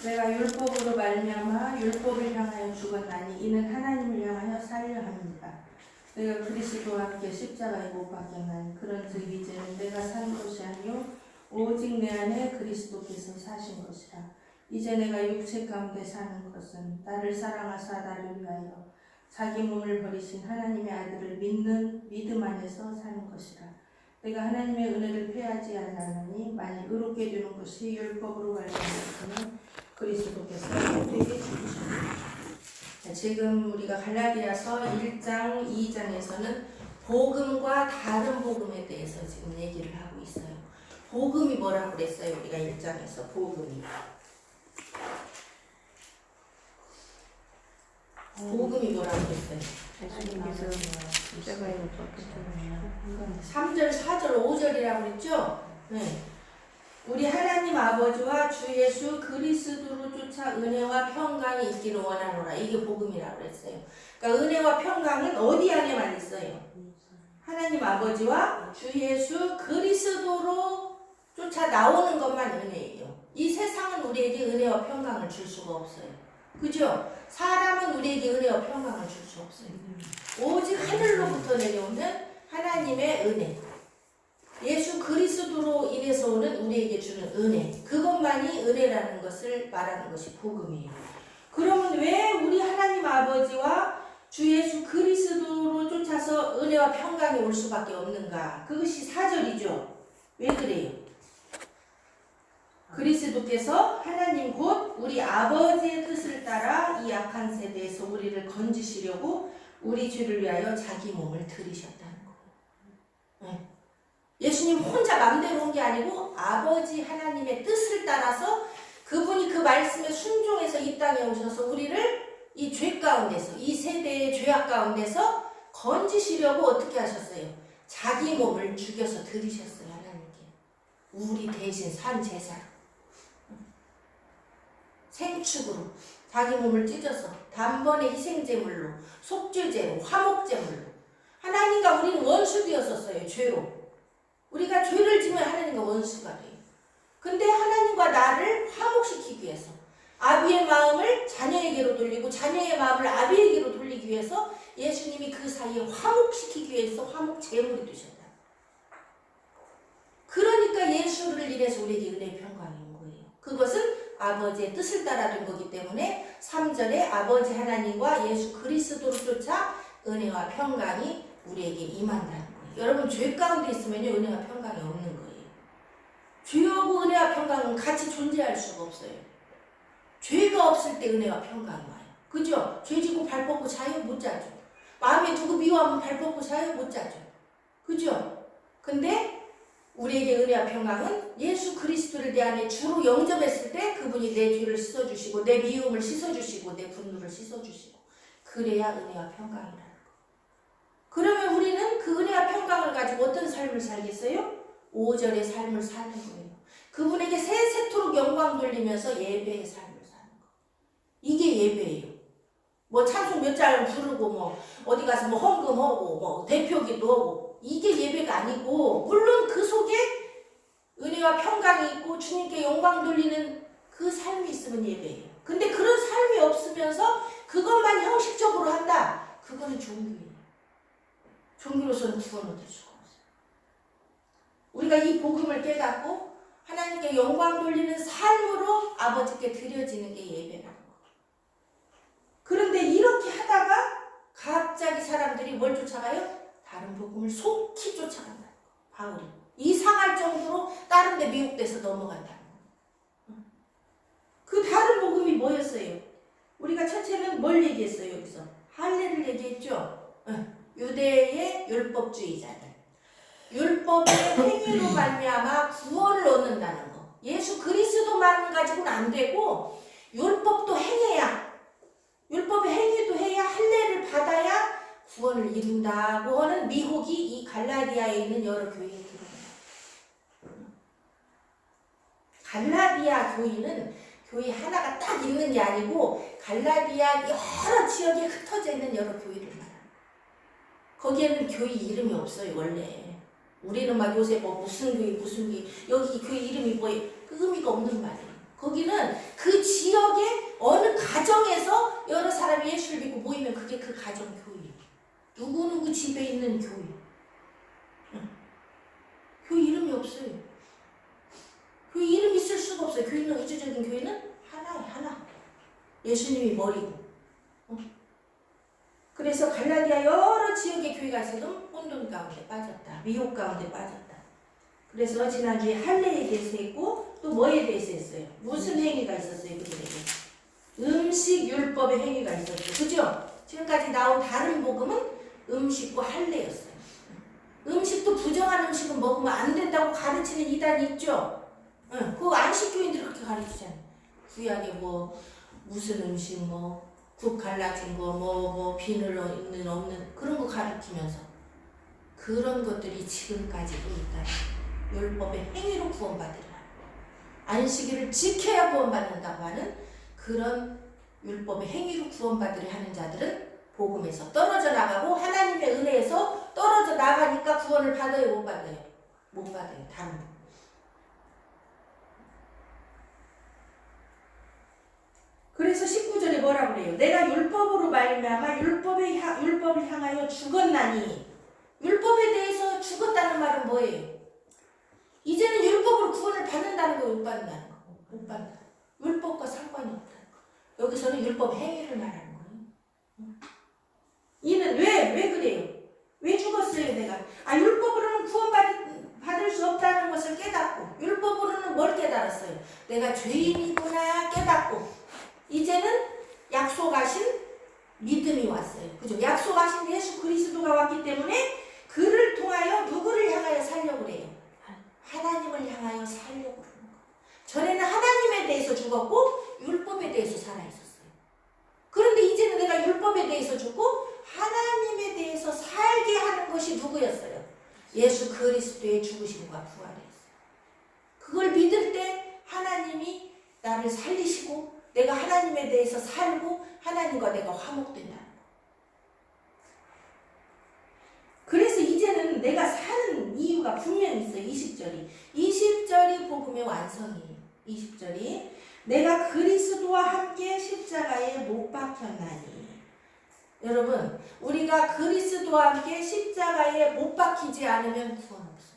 내가 율법으로 말미암아 율법을 향하여 죽었나니 이는 하나님을 향하여 살려 함이니라. 내가 그리스도와 함께 십자가에 못 박혔나니 그런즉 이제는 내가 사는 것이 아니요 오직 내 안에 그리스도께서 사신 것이라. 이제 내가 육체 가운데 사는 것은 나를 사랑하사 나를 위하여 자기 몸을 버리신 하나님의 아들을 믿는 믿음 안에서 사는 것이라. 내가 하나님의 은혜를 패하지 않았느니 만일 의롭게 되는 것이 율법으로 말미암았으면 그리스도께서 우리에게 주셨습니다. 지금 우리가 갈라디아서 1장, 2장에서는 복음과 다른 복음에 대해서 지금 얘기를 하고 있어요. 복음이 뭐라고 그랬어요? 우리가 1장에서 복음이 뭐라고 그랬어요? 예수님께서 십자가에 못 박히셨네요. 3절, 4절, 5절이라고 그랬죠? 네. 우리 하나님 아버지와 주 예수 그리스도로 쫓아 은혜와 평강이 있기를 원하노라. 이게 복음이라고 그랬어요. 그러니까 은혜와 평강은 어디 안에만 있어요? 하나님 아버지와 주 예수 그리스도로 쫓아 나오는 것만 은혜예요. 이 세상은 우리에게 은혜와 평강을 줄 수가 없어요. 그죠? 사람은 우리에게 은혜와 평강을 줄 수 없어요. 오직 하늘로부터 내려오는 하나님의 은혜, 예수 그리스도로 인해서 오는 우리에게 주는 은혜, 그것만이 은혜라는 것을 말하는 것이 복음이에요. 그러면 왜 우리 하나님 아버지와 주 예수 그리스도로 쫓아서 은혜와 평강이 올 수밖에 없는가? 그것이 4절이죠. 왜 그래요? 그리스도께서 하나님 곧 우리 아버지의 뜻을 따라 이 악한 세대에서 우리를 건지시려고 우리 죄를 위하여 자기 몸을 들이셨다는 거예요. 예수님 혼자 맘대로 온 게 아니고 아버지 하나님의 뜻을 따라서 그분이 그 말씀에 순종해서 이 땅에 오셔서 우리를 이 죄 가운데서, 이 세대의 죄악 가운데서 건지시려고 어떻게 하셨어요? 자기 몸을 죽여서 들이셨어요. 하나님께. 우리 대신 산 제사로, 생축으로 자기 몸을 찢어서 단번에 희생제물로, 속죄제로, 화목제물로. 하나님과 우리는 원수되었었어요. 죄로. 우리가 죄를 지면 하나님과 원수가 돼요. 근데 하나님과 나를 화목시키기 위해서, 아비의 마음을 자녀에게로 돌리고 자녀의 마음을 아비에게로 돌리기 위해서 예수님이 그 사이에 화목시키기 위해서 화목제물이 되셨다. 그러니까 예수를 인해서 우리에게 은혜의 평강이 온 거예요. 그것은 아버지의 뜻을 따라 된 거기 때문에 3절에 아버지 하나님과 예수 그리스도로 쫓아 은혜와 평강이 우리에게 임한다는 거예요. 여러분, 죄 가운데 있으면요, 은혜와 평강이 없는 거예요. 죄하고 은혜와 평강은 같이 존재할 수가 없어요. 죄가 없을 때 은혜와 평강이 와요. 그죠? 죄 짓고 발 뻗고 자요? 못 자죠. 마음에 두고 미워하면 발 뻗고 자요? 못 자죠. 그죠? 근데 우리에게 은혜와 평강은 예수 그리스도를 내 안에 주로 영접했을 때 그분이 내 죄를 씻어주시고 내 미움을 씻어주시고 내 분노를 씻어주시고, 그래야 은혜와 평강이라는 거. 그러면 우리는 그 은혜와 평강을 가지고 어떤 삶을 살겠어요? 5절의 삶을 사는 거예요. 그분에게 세세토록 영광 돌리면서 예배의 삶을 사는 거. 이게 예배예요. 뭐 찬송 몇 장 부르고 뭐 어디 가서 뭐 헌금하고 뭐 대표기도 하고, 이게 예배가 아니고, 물론 그 속에 은혜와 평강이 있고 주님께 영광 돌리는 그 삶이 있으면 예배예요. 근데 그런 삶이 없으면서 그것만 형식적으로 한다, 그거는 종교예요. 종교로서는 구원 얻을 수가 없어요. 우리가 이 복음을 깨닫고 하나님께 영광 돌리는 삶으로 아버지께 드려지는 게 예배라는 거예요. 그런데 이렇게 하다가 갑자기 사람들이 뭘 쫓아가요? 다른 복음을 속히 쫓아간다는 거예요. 바울이 이상할 정도로 다른 데 미혹돼서 넘어간다는 거예요. 그 다른 복음이 뭐였어요? 우리가 첫째는 뭘 얘기했어요? 여기서 할례를 얘기했죠. 유대의 율법주의자들, 율법의 행위로 말미암아 구원을 얻는다는 거. 예수 그리스도만 가지고는 안 되고 율법도 행해야, 율법의 행위도 해야, 할례를 받아야 구원을 이룬다고 하는 미혹이 이 갈라디아에 있는 여러 교회에 들어옵니다. 갈라디아 교회는 교회 하나가 딱 있는 게 아니고 갈라디아 여러 지역에 흩어져 있는 여러 교회를 말합니다. 거기에는 교회 이름이 없어요. 원래 우리는 막 요새 뭐 무슨 교회 여기 교회 이름이 뭐예요? 그 의미가 없는 말이에요. 거기는 그 지역의 어느 가정에서 여러 사람이 예수를 믿고 모이면 그게 그 가정 교회예요. 누구누구 집에 있는 교회. 교회 이름이 없어요. 교회 이름 있을 수가 없어요. 교회는 우주적인 교회는 하나예요. 하나. 예수님이 머리고. 그래서 갈라디아 여러 지역의 교회가 지금 혼돈 가운데 빠졌다. 미혹 가운데 빠졌다. 그래서 지난주에 할례에 대해서 했고 또 뭐에 대해서 했어요? 무슨 행위가 있었어요? 그들에게? 음식 율법의 행위가 있었죠. 그죠? 지금까지 나온 다른 복음은 음식과 할례였어요. 음식도 부정한 음식은 먹으면 안 된다고 가르치는 이단이 있죠? 그 안식교인들이 그렇게 가르치잖아요. 구약에 뭐 무슨 음식 국 갈라진 거 비늘 있는 없는 그런 거 가르치면서 그런 것들이 지금까지도 있다. 율법의 행위로 구원받으라. 안식일을 지켜야 구원받는다고 하는 그런 율법의 행위로 구원받으려 하는 자들은 복음에서 떨어져 나가고 하나님의 은혜에서 떨어져 나가니까 구원을 받아요? 못 받아요? 못 받아요. 다른 분. 그래서 19절에 뭐라고 그래요? 내가 율법으로 말미암아 율법을 향하여 죽었나니. 율법에 대해서 죽었다는 말은 뭐예요? 이제는 율법으로 구원을 받는다는 거 못 받는다는 거. 못 받는다. 율법과 상관이 없다는 거. 여기서는 율법 행위를 말하는 거예요. 이는 왜 그래요? 왜 죽었어요 내가? 율법으로는 구원받을 수 없다는 것을 깨닫고 율법으로는 뭘 깨달았어요? 내가 죄인이구나 깨닫고 이제는 약속하신 믿음이 왔어요. 그죠? 약속하신 예수 그리스도가 왔기 때문에 그를 통하여 누구를 향하여 살려고 그래요? 하나님을 향하여 살려고 그러는 거예요. 전에는 하나님에 대해서 죽었고 율법에 대해서 살아있었어요. 그런데 이제는 내가 율법에 대해서 죽고 하나님에 대해서 살게 하는 것이 누구였어요? 예수 그리스도의 죽으심과 부활이었어요. 그걸 믿을 때 하나님이 나를 살리시고 내가 하나님에 대해서 살고 하나님과 내가 화목된다는 거. 그래서 이제는 내가 사는 이유가 분명히 있어요. 20절이 복음의 완성이에요. 20절이 내가 그리스도와 함께 십자가에 못 박혔나니. 여러분 우리가 그리스도와 함께 십자가에 못 박히지 않으면 구원 없어요.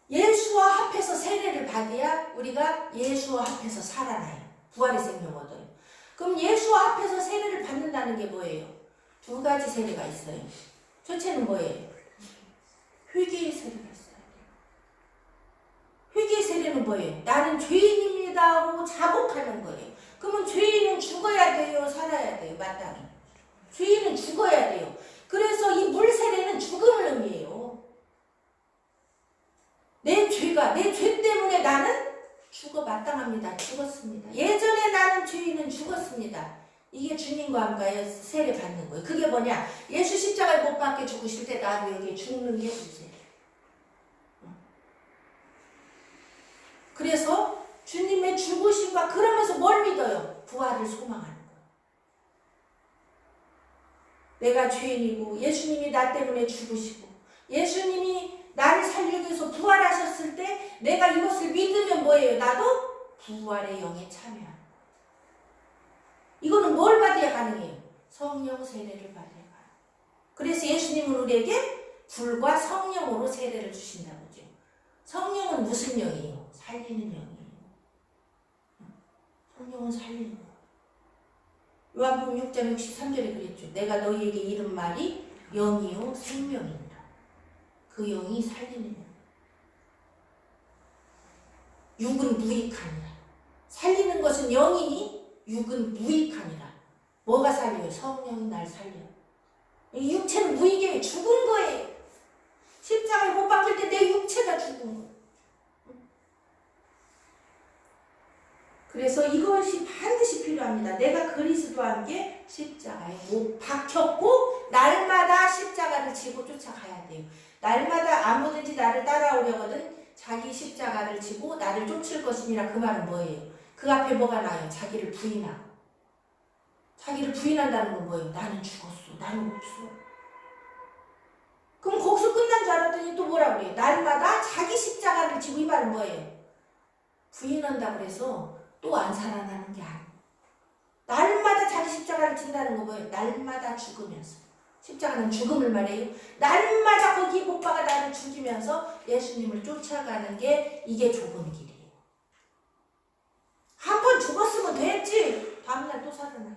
예수와 합해서 세례를 받아야 우리가 예수와 합해서 살아나요. 부활의 생명 얻어요. 그럼 예수와 합해서 세례를 받는다는 게 뭐예요? 두 가지 세례가 있어요. 첫째는 뭐예요? 회개의 세례가 있어요. 회개의 세례는 뭐예요? 나는 죄인입니다 하고 자복하는 거예요. 그러면 죄인은 죽어야 돼요? 살아야 돼요? 마땅히. 죄인은 죽어야 돼요. 그래서 이 물세례는 죽음을 의미해요. 내 죄 때문에 나는 마땅합니다. 죽었습니다. 예전에 나는 죄인은 죽었습니다. 이게 주님과 함께 세례 받는 거예요. 그게 뭐냐? 예수 십자가에 못 박혀 죽으실 때 나도 여기 죽는 게 문제예요. 그래서 주님의 죽으심과 그러면서 뭘 믿어요? 부활을 소망하는 거예요. 내가 죄인이고 예수님이 나 때문에 죽으시고 예수님이 나를 살리기 위해서 부활하셨을 때 내가 이것을 믿으면 뭐예요? 나도 부활의 영에 참여하는 거예요. 이거는 뭘 받아야 가능해요? 성령 세례를 받아야 가능해요. 그래서 예수님은 우리에게 불과 성령으로 세례를 주신다고 하죠. 성령은 무슨 영이에요? 살리는 영이에요. 성령은 살리는 영. 요한복음 6장 63절에 그랬죠. 내가 너희에게 이른 말이 영이요 생명이니라. 그 영이 살리는 영. 육은 무익하니라. 살리는 것은 영이니 육은 무익하니라. 뭐가 살려요? 성령이 날 살려요. 이 육체는 무익이에요. 죽은 거예요. 십자가에 못 박힐 때 내 육체가 죽은 거예요. 그래서 이것이 반드시 필요합니다. 내가 그리스도와 함께 십자가에 못 박혔고 날마다 십자가를 지고 쫓아가야 돼요. 날마다 아무든지 나를 따라오려거든 자기 십자가를 지고 나를 쫓을 것이니라. 그 말은 뭐예요? 그 앞에 뭐가 나요? 자기를 부인하고. 자기를 부인한다는 건 뭐예요? 나는 죽었어. 나는 없어. 그럼 거기서 끝난 줄 알았더니 또 뭐라 그래요? 날마다 자기 십자가를 지고. 이 말은 뭐예요? 부인한다고 해서 또 안 살아나는 게 아니에요. 날마다 자기 십자가를 진다는 거 뭐예요? 날마다 죽으면서. 십자가는 죽음을 말해요. 날마다 거기 못 박아 나를 죽이면서 예수님을 쫓아가는 게 이게 좁은 길이에요. 한 번 죽었으면 됐지. 다음날 또 살아나요.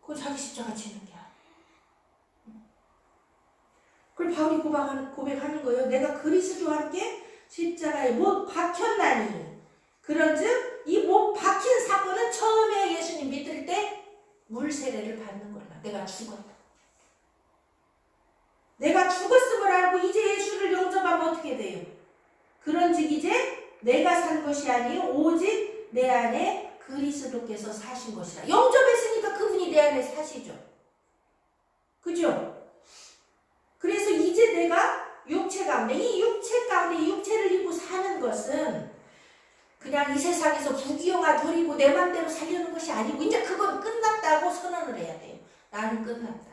그걸 자기 십자가 지는 게 아니에요. 그걸 바울이 고백하는 거예요. 내가 그리스도와 함께 십자가에 못 박혔나니. 그런즉 이 못 박힌 사건은 처음에 예수님 믿을 때 물세례를 받는 거야. 내가 죽었다. 내가 죽었음을 알고 이제 예수를 영접하면 어떻게 돼요? 그런즉 이제 내가 산 것이 아니요 오직 내 안에 그리스도께서 사신 것이라. 영접했으니까 그분이 내 안에 사시죠. 그죠? 그래서 이제 내가 육체 가운데, 이 육체 가운데 육체를 입고 사는 것은 그냥 이 세상에서 부귀영화 누리고 내 맘대로 살려는 것이 아니고 이제 그건 끝났다고 선언을 해야 돼요. 나는 끝났다.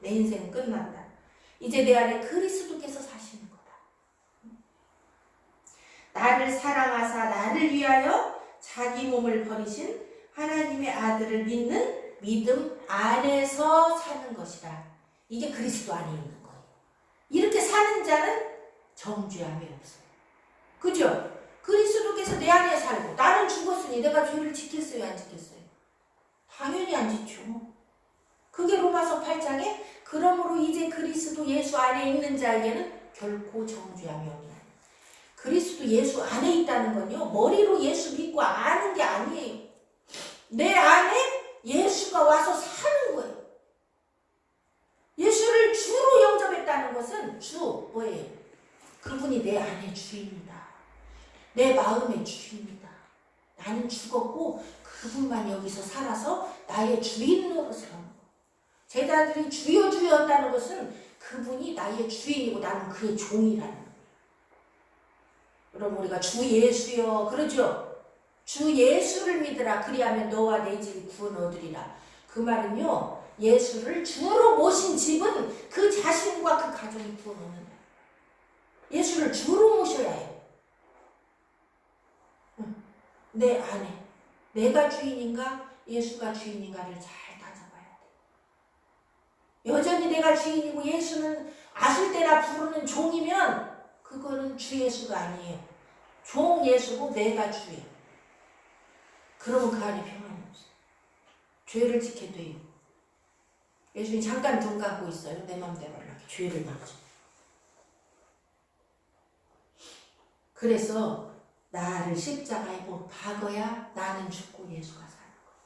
내 인생은 끝났다. 이제 내 안에 그리스도께서 사시는 거다. 나를 사랑하사 나를 위하여 자기 몸을 버리신 하나님의 아들을 믿는 믿음 안에서 사는 것이라. 이게 그리스도 안에 있는 거예요. 이렇게 사는 자는 정죄함이 없어요. 그죠? 그리스도께서 내 안에 살고 나는 죽었으니 내가 죄를 지켰어요, 안 지켰어요? 당연히 안 지죠. 그게 로마서 8장에 그러므로 이제 그리스도 예수 안에 있는 자에게는 결코 정죄함이 없나니. 그리스도 예수 안에 있다는 건요, 머리로 예수 믿고 아는 게 아니에요. 내 안에 예수가 와서 사는 거예요. 예수를 주로 영접했다는 것은 주 뭐예요? 그분이 내 안의 주입니다. 내 마음의 주입니다. 나는 죽었고 그분만 여기서 살아서 나의 주인 노릇을 하는 거예요. 제자들이 주여 주여 한다는 것은 그분이 나의 주인이고 나는 그의 종이라는 거예요. 여러분 우리가 주 예수여 그러죠? 주 예수를 믿으라 그리하면 너와 내 집이 구원 얻으리라. 그 말은요, 예수를 주로 모신 집은 그 자신과 그 가정이 구원 얻는 거예요. 예수를 주로 모셔야 해요. 내 안에 내가 주인인가 예수가 주인인가를 잘 따져봐야 돼. 여전히 내가 주인이고 예수는 아실 때나 부르는 종이면 그거는 주 예수가 아니에요. 종 예수고 내가 주예요. 그러면 그 안에 평안이 없어요. 죄를 지켜도 돼요. 예수님 잠깐 눈 감고 있어요. 내 맘대로 하려고 죄를 막죠. 그래서 나를 십자가에 못 박아야 나는 죽고 예수가 사는 거예요.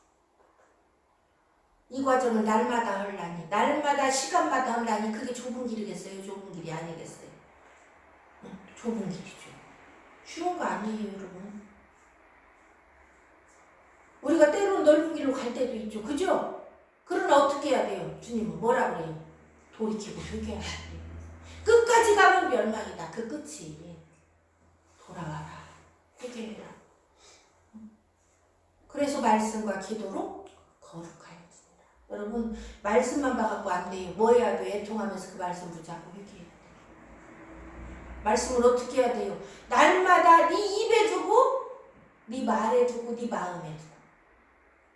이 과정을 날마다 하려니, 날마다 시간마다 하려니 그게 좁은 길이겠어요? 좁은 길이 아니겠어요? 좁은 길이죠. 쉬운 거 아니에요, 여러분. 우리가 때로는 넓은 길로 갈 때도 있죠. 그죠? 그러나 어떻게 해야 돼요? 주님은 뭐라 그래요? 돌이키고 회개해야 돼요. 끝까지 가면 멸망이다. 그 끝이. 돌아와라. 회개해라. 그래서 말씀과 기도로 거룩하였습니다. 여러분 말씀만 봐갖고 안 돼요. 뭐 해야 돼? 애통하면서 그 말씀 붙잡고 회개해야 돼요. 말씀을 어떻게 해야 돼요? 날마다 네 입에 두고 네 말에 두고 네 마음에 두고.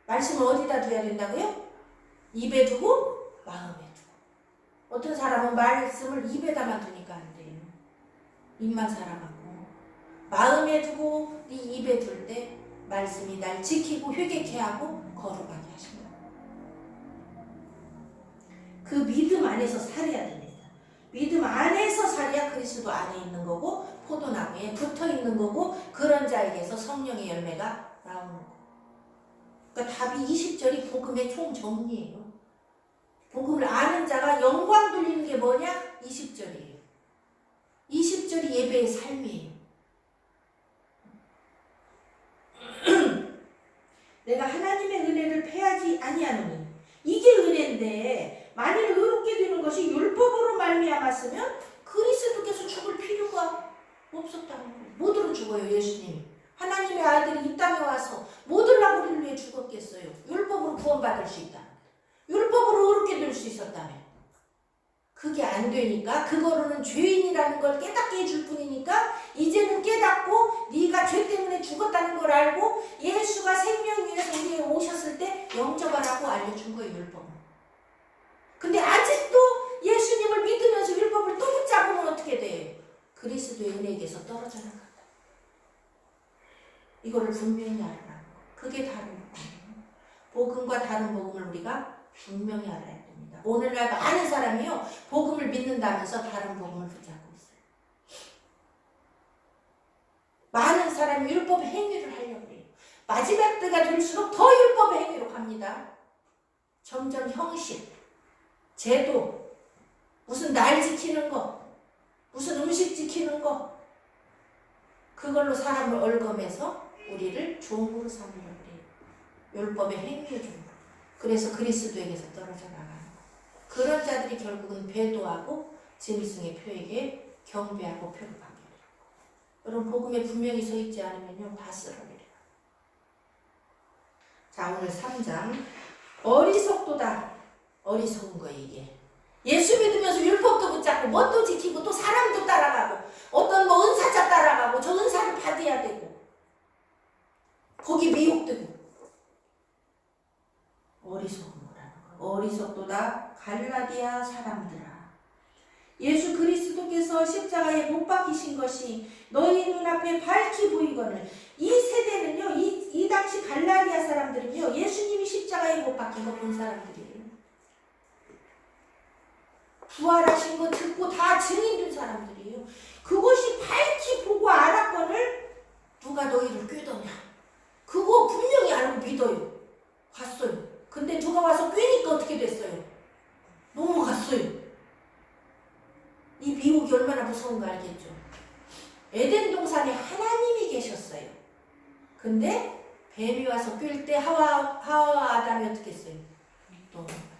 말씀을 어디다 두어야 된다고요? 입에 두고 마음에 두고. 어떤 사람은 말씀을 입에다만 두니까 안 돼요. 입만 살아가고. 마음에 두고 네 입에 둘 때 말씀이 날 지키고 회개케 하고 거룩하게 하십니다. 그 믿음 안에서 살아야 됩니다. 믿음 안에서 살아야 그리스도 안에 있는 거고 포도나무에 붙어 있는 거고 그런 자에게서 성령의 열매가 나오는 거고. 그러니까 답이 20절이 복음의 총정리예요. 복음을 아는 자가 영광 돌리는 게 뭐냐? 20절이에요. 20절이 예배의 삶이에요. 내가 하나님의 은혜를 패하지 아니하노니 이게 은혜인데 만일 의롭게 되는 것이 율법으로 말미암았으면 그리스도께서 죽을 필요가 없었다는 거예요. 뭐들어 죽어요 예수님. 하나님의 아들이 이 땅에 와서 뭐들라고 우리를 위해 죽었겠어요. 율법으로 구원받을 수 있다. 율법으로 의롭게 될 수 있었다면 그게 안 되니까 그거로는 죄인이라는 걸 깨닫게 해줄 뿐이니까 이제는 깨닫고 네가 죄 때문에 죽었다는 걸 알고 예수가 생명 위해서 우리에게 오셨을 때 영접하라고 알려준 거예요, 율법은. 근데 아직도 예수님을 믿으면서 율법을 또 붙잡으면 어떻게 돼요? 그리스도의 은혜에게서 떨어져 나간다. 이거를 분명히 알아라. 그게 다른 복음이에요. 복음과 다른 복음을 우리가 분명히 알아야 됩니다. 오늘날 많은 사람이요, 복음을 믿는다면서 다른 복음을 붙잡고 있어요. 많은 사람이 율법 행위를 하려고 해요. 마지막 때가 될수록 더 율법 행위로 갑니다. 점점 형식, 제도, 무슨 날 지키는 거, 무슨 음식 지키는 거, 그걸로 사람을 얽어매서 우리를 종으로 삼으려고 해요. 율법의 행위의 종으로. 그래서 그리스도에게서 떨어져 나가는 거. 그런 자들이 결국은 배도하고 짐승의 표에게 경배하고 표를 받게 돼요. 여러분, 복음에 분명히 서 있지 않으면요, 다 쓸어내려요. 자, 오늘 3장. 어리석도다. 어리석은 거예요, 이게. 예수 믿으면서 율법도 붙잡고 뭣도 지키고 또 사람도 따라가고 어떤 뭐 은사자 따라가고 저 은사를 받아야 되고 거기 미혹되고. 어리석은 거라는 거. 어리석도다 갈라디아 사람들아. 예수 그리스도께서 십자가에 못 박히신 것이 너희 눈앞에 밝히 보이거늘. 이 세대는요, 이 당시 갈라디아 사람들은요, 예수님이 십자가에 못 박힌 거 본 사람들이에요. 부활하신 거 듣고 다 증인된 사람들이에요. 그것이 밝히 보고 알았거늘 누가 너희를 꾀더냐. 그거 분명히 알고 믿어요. 갔어요. 근데 누가 와서 꾀니까 어떻게 됐어요? 넘어갔어요. 이 미혹이 얼마나 무서운 거 알겠죠? 에덴 동산에 하나님이 계셨어요. 근데 뱀이 와서 꾀일 때 하와와 아담이 어떻게 했어요? 넘어갔어요.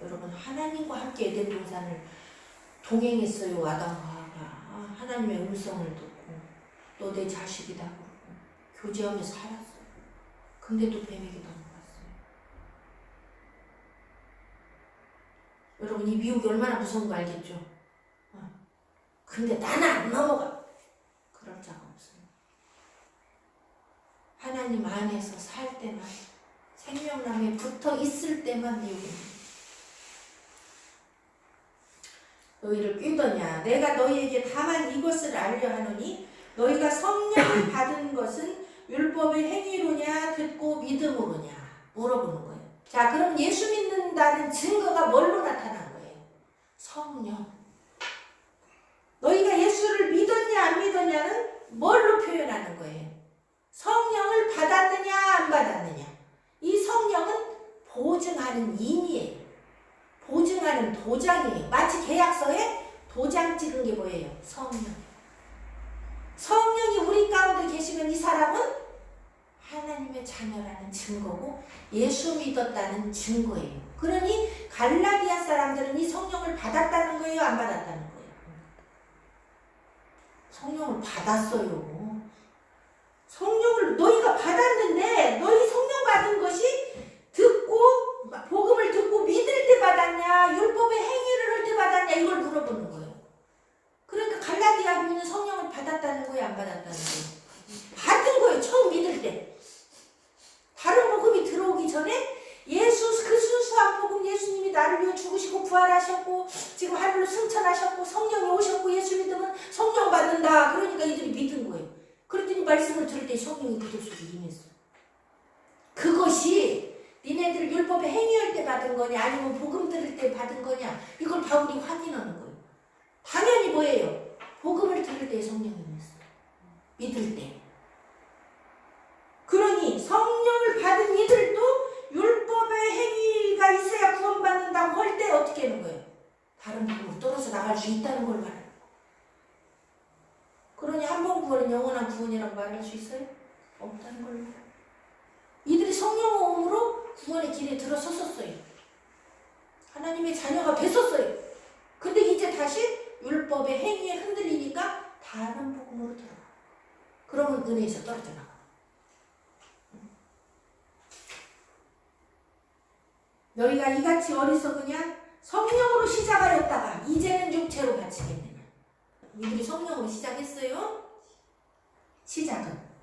여러분, 하나님과 함께 에덴 동산을 동행했어요. 아담과 하와가. 하나님의 음성을 듣고 너 내 자식이다 그러고 교제하며 살았어요. 근데도 뱀에게 넘어갔어요. 여러분, 이 미혹이 얼마나 무서운 거 알겠죠? 근데 나는 안 넘어가. 그럴 자가 없어요. 하나님 안에서 살 때만, 생명나무에 붙어 있을 때만 미혹입니다. 너희를 꾀더냐. 내가 너희에게 다만 이것을 알려 하노니 너희가 성령을 받은 것은 율법의 행위로냐 듣고 믿음으로냐 물어보는 거예요. 자, 그럼 예수 믿는다는 증거가 뭘로 나타난 거예요? 성령. 너희가 예수를 믿었냐 안 믿었냐는 뭘로 표현하는 거예요? 성령을 받았느냐 안 받았느냐. 이 성령은 보증하는 인이에요. 보증하는 도장이에요. 마치 계약서에 도장 찍은 게 뭐예요? 성령. 성령이 우리 가운데 계시면 이 사람은 하나님의 자녀라는 증거고 예수 믿었다는 증거예요. 그러니 갈라디아 사람들은 이 성령을 받았다는 거예요? 안 받았다는 거예요? 성령을 받았어요. 성령을 너희가 받았는데 너희 성령 받은 것이 듣고 복음을 듣고 믿을 때 받았냐 율법의 행위를 할 때 받았냐 이걸 물어보는 거예요. 그러니까 갈라디아 교회는 성령을 받았다는 거예요? 안 받았다는 거예요? 받은 거예요. 처음 믿을 때. 다른 복음이 들어오기 전에 예수 그 순수한 복음, 예수님이 나를 위해 죽으시고 부활하셨고 지금 하늘로 승천하셨고 성령이 오셨고 예수 믿으면 성령 받는다. 그러니까 이들이 믿은 거예요. 그랬더니 말씀을 들을 때 성령이 그들 속에 임했어요. 그것이 니네들 율법의 행위할 때 받은 거냐 아니면 복음 들을 때 받은 거냐 이걸 바울이 확인하는 거예요. 당연히 뭐예요? 복음을 들을 때 성령이 임했어요. 믿을 때. 그러니 성령을 받은 이들도 율법의 행위가 있어야 구원받는다고 할 때 어떻게 하는 거예요? 다른 복음으로 떨어져 나갈 수 있다는 걸 말해요. 그러니 한 번 구원은 영원한 구원이라고 말할 수 있어요? 없다는 걸 말해요. 이들이 성령으로 구원의 길에 들어섰었어요. 하나님의 자녀가 됐었어요. 근데 이제 다시 율법의 행위에 흔들리니까 다른 복음으로 들어가. 그러면 은혜에서 떨어져 나가. 너희가 이같이 어리석으냐? 성령으로 시작하였다가 이제는 육체로 바치겠느냐. 이들이 성령으로 시작했어요. 시작은.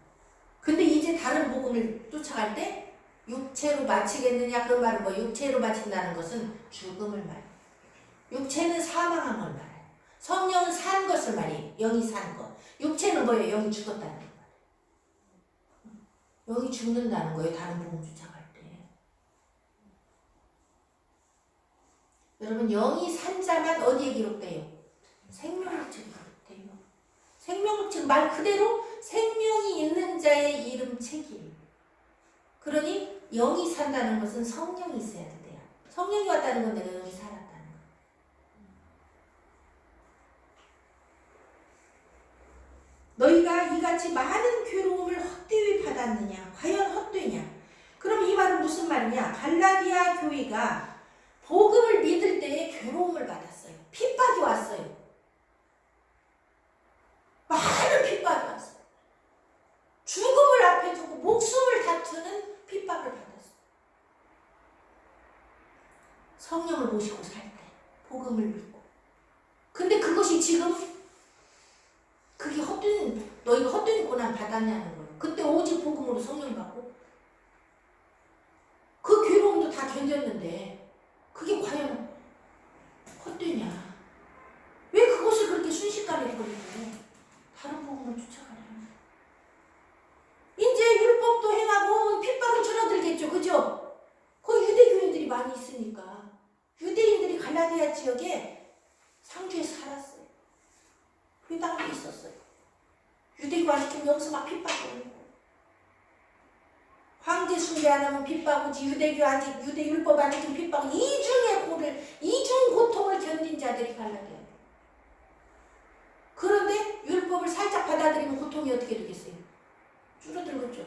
근데 이제 다른 복음을 쫓아갈 때 육체로 바치겠느냐. 그 말은 뭐 육체로 바친다는 것은 죽음을 말해요. 육체는 사망한 걸 말해요. 성령은 산 것을 말해요. 영이 산 것. 육체는 뭐예요? 영이 죽었다는 거. 영이 죽는다는 거예요. 다른 복음 쫓아갈 때. 여러분 영이 산 자만 어디에 기록돼요? 생명록책에 기록돼요. 생명록책 말 그대로 생명이 있는 자의 이름 책이에요. 그러니 영이 산다는 것은 성령이 있어야 돼요. 성령이 왔다는 건 내가 영이 살았다는 거. 너희가 이같이 많은 괴로움을 헛되이 받았느냐? 과연 헛되냐? 그럼 이 말은 무슨 말이냐? 갈라디아 교회가 복음을 믿을 때에 괴로움을 받았어요. 핍박이 왔어요. 많은 핍박이 왔어요. 죽음을 앞에 두고 목숨을 다투는 핍박을 받았어요. 성령을 모시고 살 때, 복음을 믿고. 근데 그것이 지금 그게 너희가 헛된 고난 받았냐는 거예요. 그때 오직 복음으로 성령 받고 그 괴로움도 다 견뎠는데 그게 과연 헛되냐? 왜 그것을 그렇게 순식간에 버리고 다른 복음을 쫓아가냐? 이제 율법도 행하고 핍박은 줄어들겠죠. 그죠? 거기 유대교인들이 많이 있으니까 유대인들이 갈라디아 지역에 상주에서 살았어요. 회당이 있었어요. 유대교 안 시키면 여기서 막 핍박을 오고 황제 숭배 안 하면 핍박 오지. 유대교 아직 유대 율법 안 지키면 핍박. 이중 고통을 견딘 자들이 갈라디아. 그런데 율법을 살짝 받아들이면 고통이 어떻게 되겠어요? 줄어들겠죠.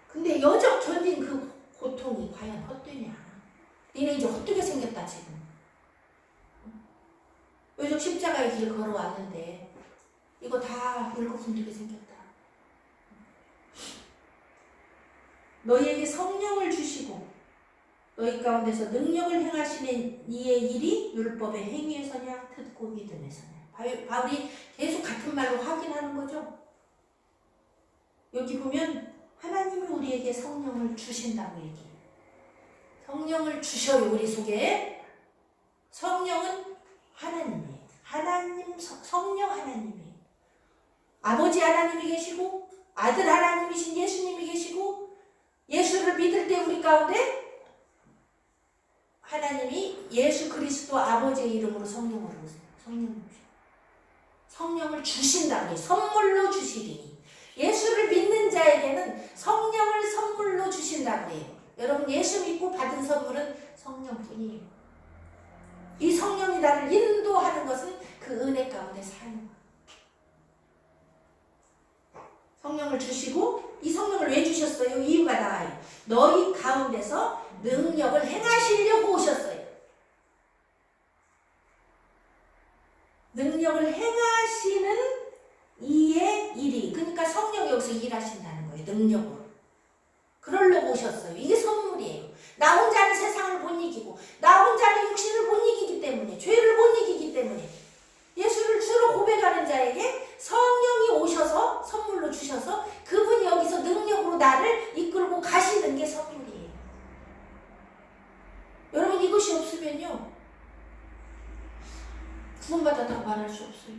근데 여적 견딘 그 고통이 과연 헛되냐? 니네 이제 헛되게 생겼다 지금. 여적 십자가의 길을 걸어왔는데 이거 다 늙고 힘들게 생겼다. 너희에게 성령을 주시고 너희 가운데서 능력을 행하시는 이의 일이 율법의 행위에서냐 듣고 믿음에서냐. 바울이 계속 같은 말로 확인하는 거죠. 여기 보면 하나님이 우리에게 성령을 주신다고 얘기해요. 성령을 주셔요. 우리 속에. 성령은 하나님이에요. 성령 하나님이에요. 아버지 하나님이 계시고 아들 하나님이신 예수님이 계시고 예수를 믿을 때 우리 가운데 하나님이 예수 그리스도 아버지의 이름으로 성령을 오세요. 성령을 주신다고 해요. 선물로 주시리니. 예수를 믿는 자에게는 성령을 선물로 주신다고 해요. 여러분 예수 믿고 받은 선물은 성령뿐이에요. 이 성령이 나를 인도하는 것은 그 은혜 가운데 사는 거예요. 성령을 주시고 이 성령을 왜 주셨어요? 이유가 나와요. 너희 가운데서 능력을 행하시려고 오셨어요. 능력을 행하시는 이의 일이. 그러니까 성령이 여기서 일하신다는 거예요. 능력으로. 그러려고 오셨어요. 이게 선물이에요. 나 혼자는 세상을 못 이기고 나 혼자는 육신을 못 이기기 때문에 죄를 못 이기기 때문에 예수를 주로 고백하는 자에게 성령이 오셔서 선물로 주셔서 그분이 여기서 능력으로 나를 이끌고 가시는 게 선물이에요. 여러분 이것이 없으면요 구원받았다고 말할 수 없어요.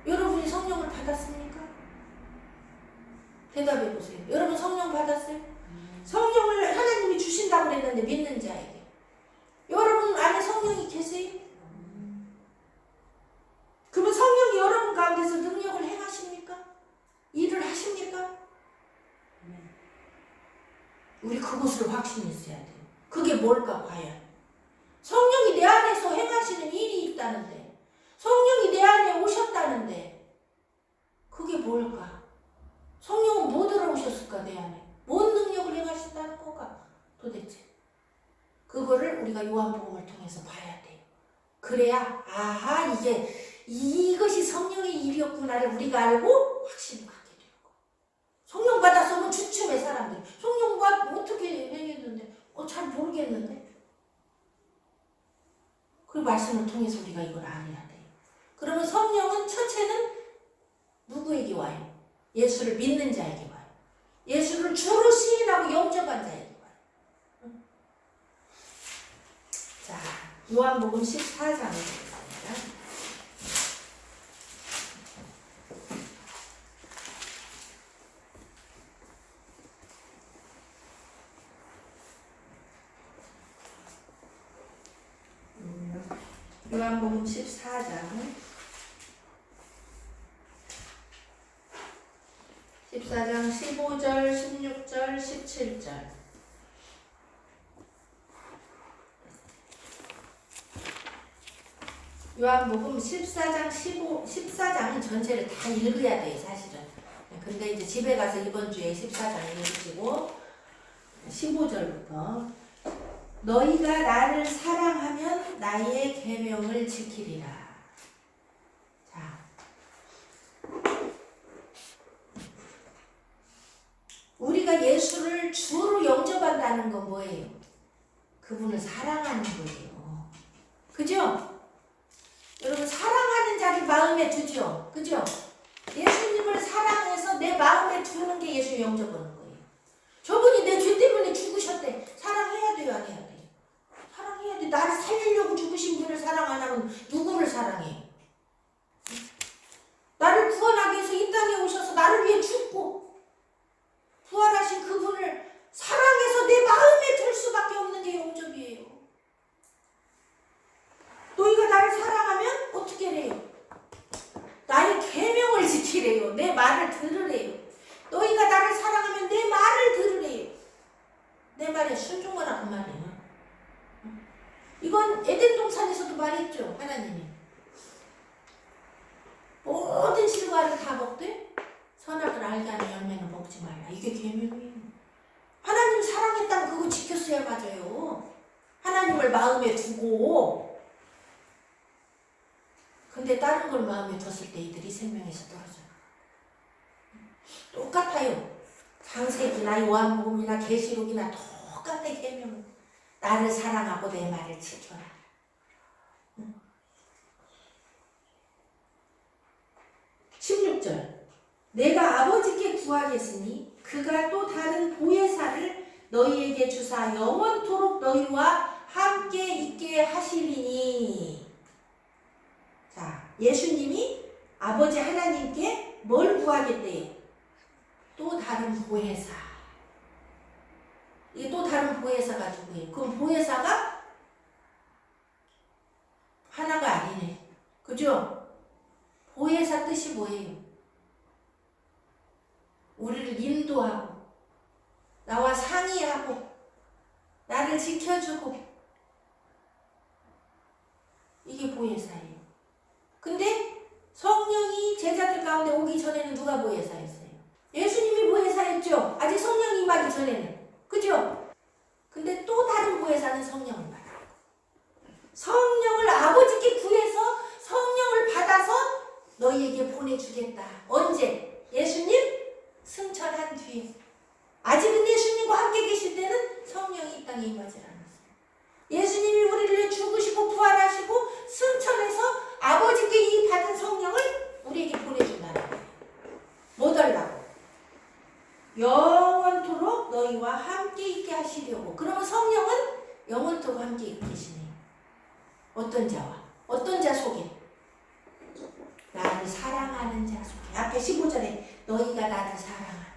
여러분이 성령을 받았습니까? 대답해 보세요. 여러분 성령 받았어요? 성령을 하나님이 주신다고 그랬는데 믿는 자에게 여러분 안에 성령이 계세요? 그러면 성령이 여러분 가운데서 능력을 행하십니까? 일을 하십니까? 우리 그것을 확신이 있어야 돼요. 그게 뭘까 과연? 성령이 내 안에서 행하시는 일이 있다는데 성령이 내 안에 오셨다는데 그게 뭘까? 성령은 뭐 들어오셨을까 내 안에? 뭔 능력을 행하신다는 거가 도대체? 그거를 우리가 요한복음을 통해서 봐야 돼요. 그래야 아하 이것이 성령의 일이었구나를 우리가 알고 확신을 갖게 되는 거예요. 성령 받았으면 주춤해 사람들이. 성령 어떻게 행했는데 잘 모르겠는데. 그 말씀을 통해서 우리가 이걸 알아야 돼요. 그러면 성령은 첫째는 누구에게 와요? 예수를 믿는 자에게 와요. 예수를 주로 시인하고 영접한 자에게 와요. 응? 자, 요한복음 14장을 보겠습니다. 요한복음 14장 15절, 16절, 17절. 요한복음 14장은 전체를 다 읽어야 돼요, 사실은. 근데 이제 집에 가서 이번 주에 14장 읽으시고 15절부터 너희가 나를 사랑하면 나의 계명을 지키리라. 자, 우리가 예수를 주로 영접한다는 건 뭐예요? 그분을 사랑하는 거예요. 그죠? 여러분, 사랑하는 자를 마음에 두죠. 그죠? 예수님을 사랑해서 내 마음에 두는 게 예수 영접하는 거예요. 저분이 내 죄 때문에 죽으셨대. 사랑해야 돼요, 안 해야 돼요? 사랑해야 돼. 나를 살리려고 죽으신 분을 사랑 안 하면 누구를 사랑해? 나를 구원하기 위해서 이 땅에 오셔서 나를 위해 죽고 부활하신 그분을 사랑해서 내 마음에 둘 수밖에 없는 게 영접이에요. 너희가 나를 사랑하면 어떻게 해요? 나의 계명을 지키래요. 내 말을 들으래요. 너희가 나를 사랑하면 내 말을 들으래요. 내 말에 순종하라 그 말이에요. 이건 에덴 동산에서도 말했죠. 하나님이 모든 실과를 다 먹되 선악을 알게 하는 열매는 먹지 말라. 이게 계명이에요. 하나님 사랑했다면 그거 지켰어야 맞아요. 하나님을 마음에 두고. 근데 다른 걸 마음에 뒀을 때 이들이 생명에서 떨어져요. 똑같아요. 창세기나 요한복음이나 계시록이나 똑같아. 계명은 나를 사랑하고 내 말을 지켜라. 16절 내가 아버지께 구하겠으니 그가 또 다른 보혜사를 너희에게 주사 영원토록 너희와 함께 있게 하시리니. 자, 예수님이 아버지 하나님께 뭘 구하겠대요? 또 다른 보혜사. 이게 또 다른 보혜사가 누구예요? 그럼 보혜사가 하나가 아니네. 그죠? 보혜사 뜻이 뭐예요? 우리를 인도하고 나와 상의하고 나를 지켜주고, 이게 보혜사예요. 근데 성령이 제자들 가운데 오기 전에는 누가 보혜사였어요? 예수님이 보혜사였죠. 아직 성령이 임하기 전에는. 그죠? 근데 또 다른 보혜사는 성령을 받아요. 성령을 아버지께 구해서 성령을 받아서 너희에게 보내주겠다. 언제? 예수님 승천한 뒤에. 아직은 예수님과 함께 계실 때는 성령이 이 땅에 임하지 않았어요. 예수님이 우리를 위해 죽으시고 부활하시고 승천해서 아버지께 이 받은 성령을 우리에게 보내준다는 거예요. 뭐 달라고? 영원토록 너희와 함께 있게 하시려고. 그러면 성령은 영원토록 함께 있게 계시네요. 어떤 자와? 어떤 자 속에? 나를 사랑하는 자 속에. 앞에 15절에 너희가 나를 사랑하라.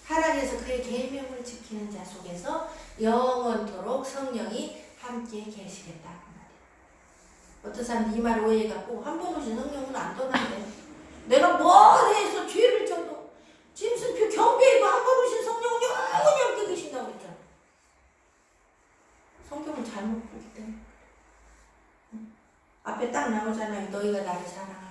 하나님께서 그의 계명을 지키는 자 속에서 영원토록 성령이 함께 계시겠다. 어떤 사람이 이 말 오해해갖고 한 번 오신 성령은 안 떠난대. 내가 뭘 해서 죄를 져도 짐승표 경배해도 한 번 오신 성령은 영원히 함께 계신다고 그랬잖아. 성경은 잘못 보기 때문에. 앞에 딱 나오잖아요. 너희가 나를 사랑하라.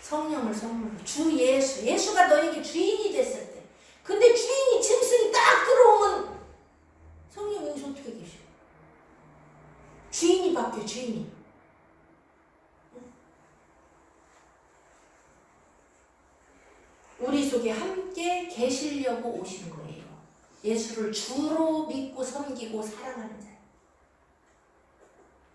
성령을 선물로. 주 예수가 너에게 주인이 됐을 때. 근데 주인이 짐승이 딱 들어오면 성령이 여기서 어떻게 계셔? 주인이 바뀌어. 주인이. 속에 함께 계시려고 오신 거예요. 예수를 주로 믿고 섬기고 사랑하는 자.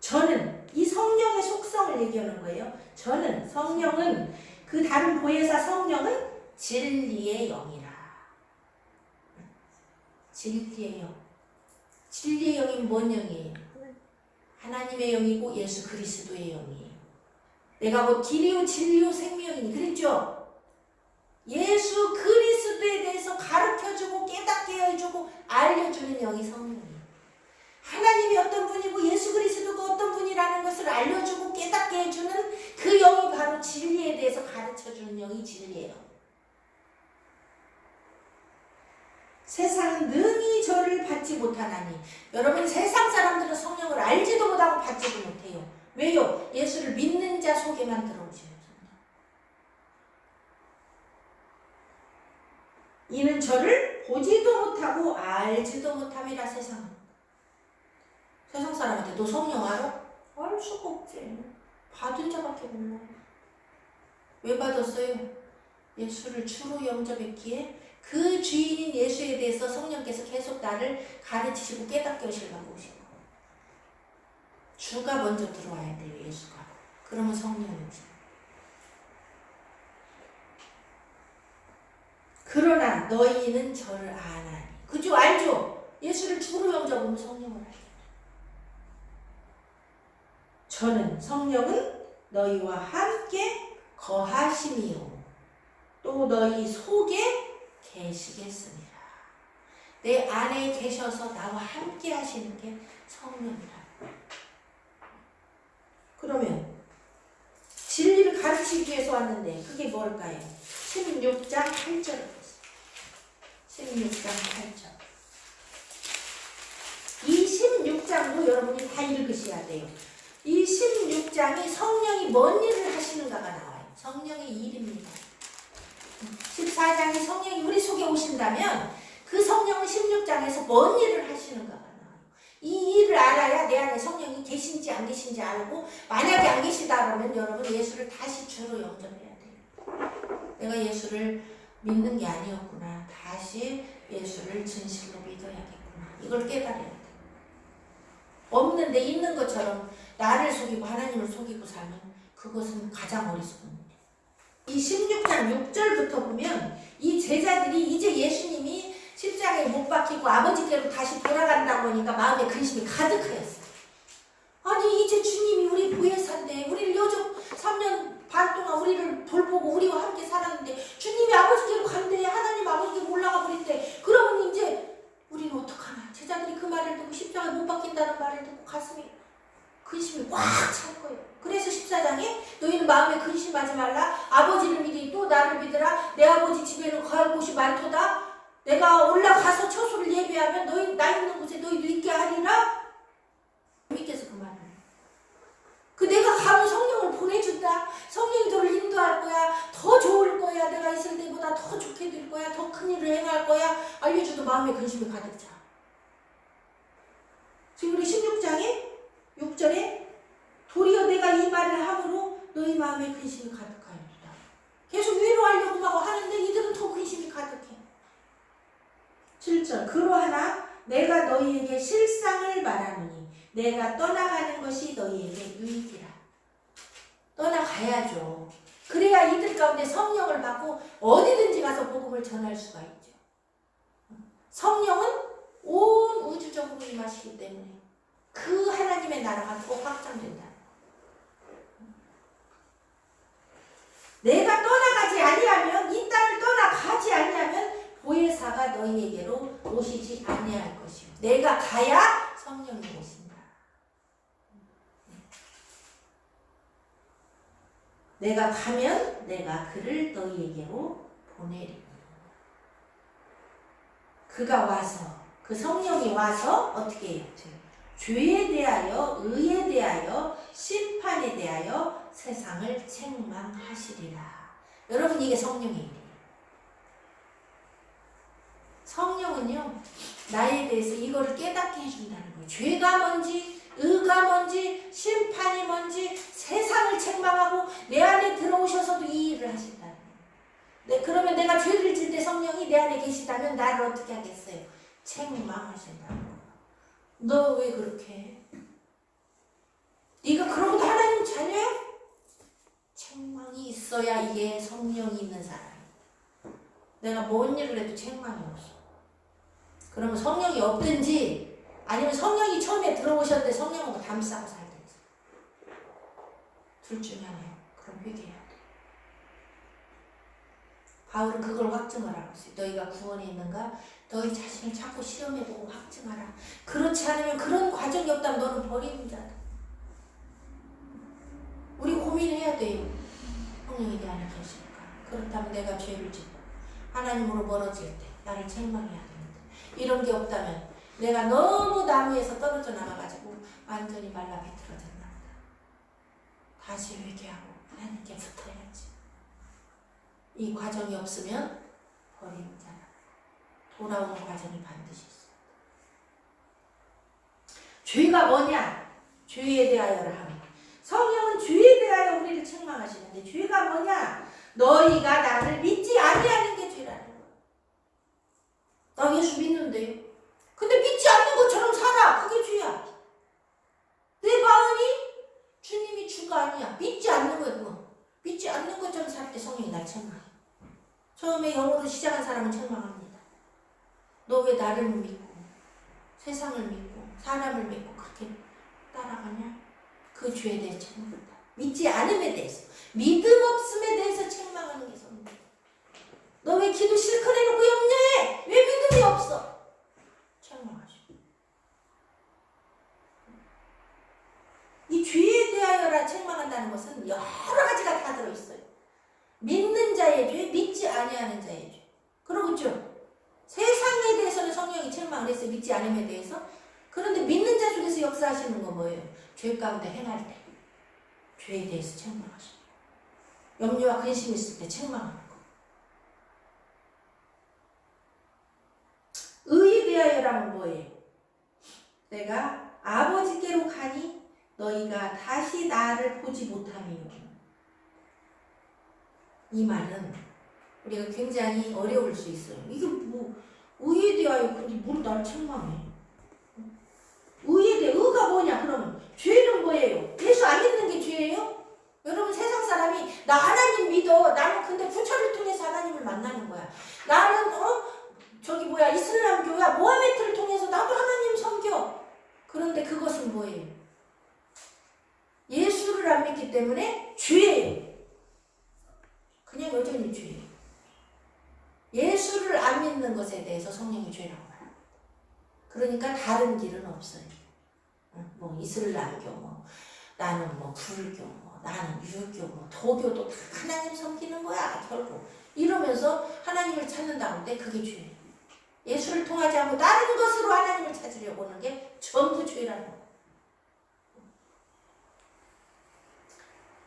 저는 이 성령의 속성을 얘기하는 거예요. 저는 성령은 그 다른 보혜사 성령은 진리의 영이라. 진리의 영. 진리의 영이 뭔 영이에요? 하나님의 영이고 예수 그리스도의 영이에요. 내가 곧 길이요 진리요 생명이니 그랬죠? 예수 그리스도에 대해서 가르쳐주고 깨닫게 해주고 알려주는 영이 성령이에요. 하나님이 어떤 분이고 예수 그리스도가 어떤 분이라는 것을 알려주고 깨닫게 해주는 그 영이 바로 진리에 대해서 가르쳐주는 영이 진리예요. 세상은 능히 저를 받지 못하나니. 여러분, 세상 사람들은 성령을 알지도 못하고 받지도 못해요. 왜요? 예수를 믿는 자 속에만 들어오시는 성령. 이는 저를 보지도 못하고 알지도 못함이라. 세상 사람한테 너 성령 알아? 알 수가 없지. 받은 자밖에 몰라. 왜 받았어요? 예수를 주로 영접했기에 그 주인인 예수에 대해서 성령께서 계속 나를 가르치시고 깨닫게 하시려고 오신 거예요. 주가 먼저 들어와야 돼요. 예수가. 그러면 성령이지. 그러나 너희는 저를 아나니. 그죠? 알죠? 예수를 주로 영접하면 성령을 알죠. 저는 성령은 너희와 함께 거하심이요 또 너희 속에 계시겠습니다. 내 안에 계셔서 나와 함께 하시는 게 성령이라. 그러면 진리를 가르치기 위해서 왔는데 그게 뭘까요? 16장 8절을 보세요. 16장 8절. 이 16장도 여러분이 다 읽으셔야 돼요. 이 16장이 성령이 뭔 일을 하시는가가 나와요. 성령의 일입니다. 14장이 성령이 우리 속에 오신다면 그 성령은 16장에서 뭔 일을 하시는가가 나와요. 이 일을 알아야 내 안에 성령이 계신지 안 계신지 알고, 만약에 안 계시다 그러면 여러분 예수를 다시 주로 영접해야 돼요. 내가 예수를 믿는 게 아니었구나. 다시 예수를 진실로 믿어야겠구나. 이걸 깨달아야 돼요. 없는데 있는 것처럼 나를 속이고 하나님을 속이고 살면 그것은 가장 어리석은 일이에요. 이 16장 6절부터 보면 이 제자들이 이제 예수님이 십자가에 못 박히고 아버지께로 다시 돌아간다고 하니까 마음에 근심이 가득하였어요. 아니 이제 주님이 우리 보혜사인데 우리를 여적 3년 반 동안 우리를 돌보고 우리와 함께 살았는데 주님이 아버지께로 간대. 하나님 아버지께로 올라가 버린대. 그러면 이제 우리는 어떡하나. 제자들이 그 말을 듣고 십자가에 못 박힌다는 말을 듣고 가슴이 근심이 꽉 찰 거예요. 그래서 14장에 너희는 마음에 근심하지 말라. 아버지를 믿으니 또 나를 믿으라. 내 아버지 집에는 거할 곳이 많도다. 내가 올라가서 처소를 예비하면 너희 나 있는 곳에 너희도 있게 하리라. 믿겠어 그 말을. 그 내가 가면 성령을 보내준다. 성령이 너를 인도할 거야. 더 좋을 거야. 내가 있을 때보다 더 좋게 될 거야. 더 큰 일을 행할 거야. 알려줘도 마음에 근심이 가득 차. 지금 우리 16장에 6절에 도리어 내가 이 말을 함으로 너희 마음에 근심이 가득하였다. 계속 위로하려고 막 하는데 이들은 더 근심이 가득해. 7절 그러하나 내가 너희에게 실상을 말하노니 내가 떠나가는 것이 너희에게 유익이라. 떠나가야죠. 그래야 이들 가운데 성령을 받고 어디든지 가서 복음을 전할 수가 있죠. 성령은 온 우주적으로 임하시기 때문에 그 하나님의 나라가 더 확장된다. 내가 떠나가지 아니하면, 이 땅을 떠나가지 아니하면 보혜사가 너희에게로 오시지 아니할 것이요 내가 가야 성령이 오신다. 내가 가면 내가 그를 너희에게로 보내리니. 그가 와서, 그 성령이 와서 어떻게 해요? 죄에 대하여, 의에 대하여, 심판에 대하여 세상을 책망하시리라. 여러분 이게 성령의 일이에요. 성령은요 나에 대해서 이거를 깨닫게 해준다는 거예요. 죄가 뭔지, 의가 뭔지, 심판이 뭔지 세상을 책망하고 내 안에 들어오셔서도 이 일을 하신다는 거예요. 그러면 내가 죄를 질 때 성령이 내 안에 계시다면 나를 어떻게 하겠어요? 책망하신다는 거야. 너 왜 그렇게 해? 네가 그러고도 하나님 자녀야? 책망이 있어야 이게 성령이 있는 사람. 내가 뭔 일을 해도 책망이 없어. 그러면 성령이 없든지 아니면 성령이 처음에 들어오셨는데 성령하고 담싸고 살든지 둘 중에 하나예요. 그럼 회개해야 돼. 바울은 그걸 확증을 하고 있어요. 너희가 구원에 있는가? 너희 자신을 자꾸 시험해보고 확증하라. 그렇지 않으면 그런 과정이 없다면 너는 버리는 자다. 우리 고민해야 돼요. 성령이 내 안에 계실까? 그렇다면 내가 죄를 짓고 하나님으로 멀어질 때 나를 책망해야 되는데 이런 게 없다면 내가 너무 나무에서 떨어져 나가가지고 완전히 말라 비틀어졌나 보다. 다시 회개하고 하나님께 붙어야지. 이 과정이 없으면 버리는 자라. 돌아오는 과정이 반드시 있어. 죄가 뭐냐? 죄에 대하여라 함. 성령은 죄에 대하여 우리를 책망하시는데 죄가 뭐냐? 너희가 나를 믿지 아니하는 게 죄라는 거야. 나 예수 믿는데요. 근데 믿지 않는 것처럼 살아. 그게 죄야. 내 마음이 주님이 주가 아니야. 믿지 않는 거야. 그거. 믿지 않는 것처럼 살 때 성령이 날 책망해. 처음에 영으로 시작한 사람은 책망합니다. 너 왜 나를 믿고 세상을 믿고 사람을 믿고 그렇게 따라가냐? 그 죄에 대해 책망한다. 믿지 않음에 대해서, 믿음 없음에 대해서 책망하는 게 성령. 너 왜 기도 실컷 해놓고 염려해? 왜 믿음이 없어? 책망하셔. 이 죄에 대하여라 책망한다는 것은 여러 가지가 다 들어있어요. 믿는 자의 죄, 믿지 아니하는 자의 죄. 그러겠죠? 세상에 대해서는 성령이 책망을 했어요. 믿지 않음에 대해서. 그런데 믿는 자 속에서 역사하시는 건 뭐예요? 죄 가운데 행할 때 죄에 대해서 책망하시고 염려와 근심이 있을 때 책망하는 거. 의에 대하여라면 뭐예요? 내가 아버지께로 가니 너희가 다시 나를 보지 못함이요. 이 말은 우리가 굉장히 어려울 수 있어요. 이게 뭐 의에 대하여 근데 뭘 나를 책망해? 의에 대해 의가 뭐냐? 그러면 죄는 뭐예요? 예수 안 믿는 게 죄예요? 여러분 세상 사람이 나 하나님 믿어. 나는 근데 부처를 통해서 하나님을 만나는 거야. 나는 이슬람 교야 모하메트를 통해서 나도 하나님 섬겨. 그런데 그것은 뭐예요? 예수를 안 믿기 때문에 죄예요. 그냥 여전히 죄예요. 예수를 안 믿는 것에 대해서 성령이 죄라고 말합니다. 그러니까 다른 길은 없어요. 뭐 이슬람교, 뭐 나는 뭐 불교, 뭐 나는 유교, 뭐 도교도 다 하나님 섬기는 거야 결국 이러면서 하나님을 찾는다는데 그게 죄예요. 예수를 통하지 않고 다른 것으로 하나님을 찾으려고 하는 게 전부 죄라는 거예요.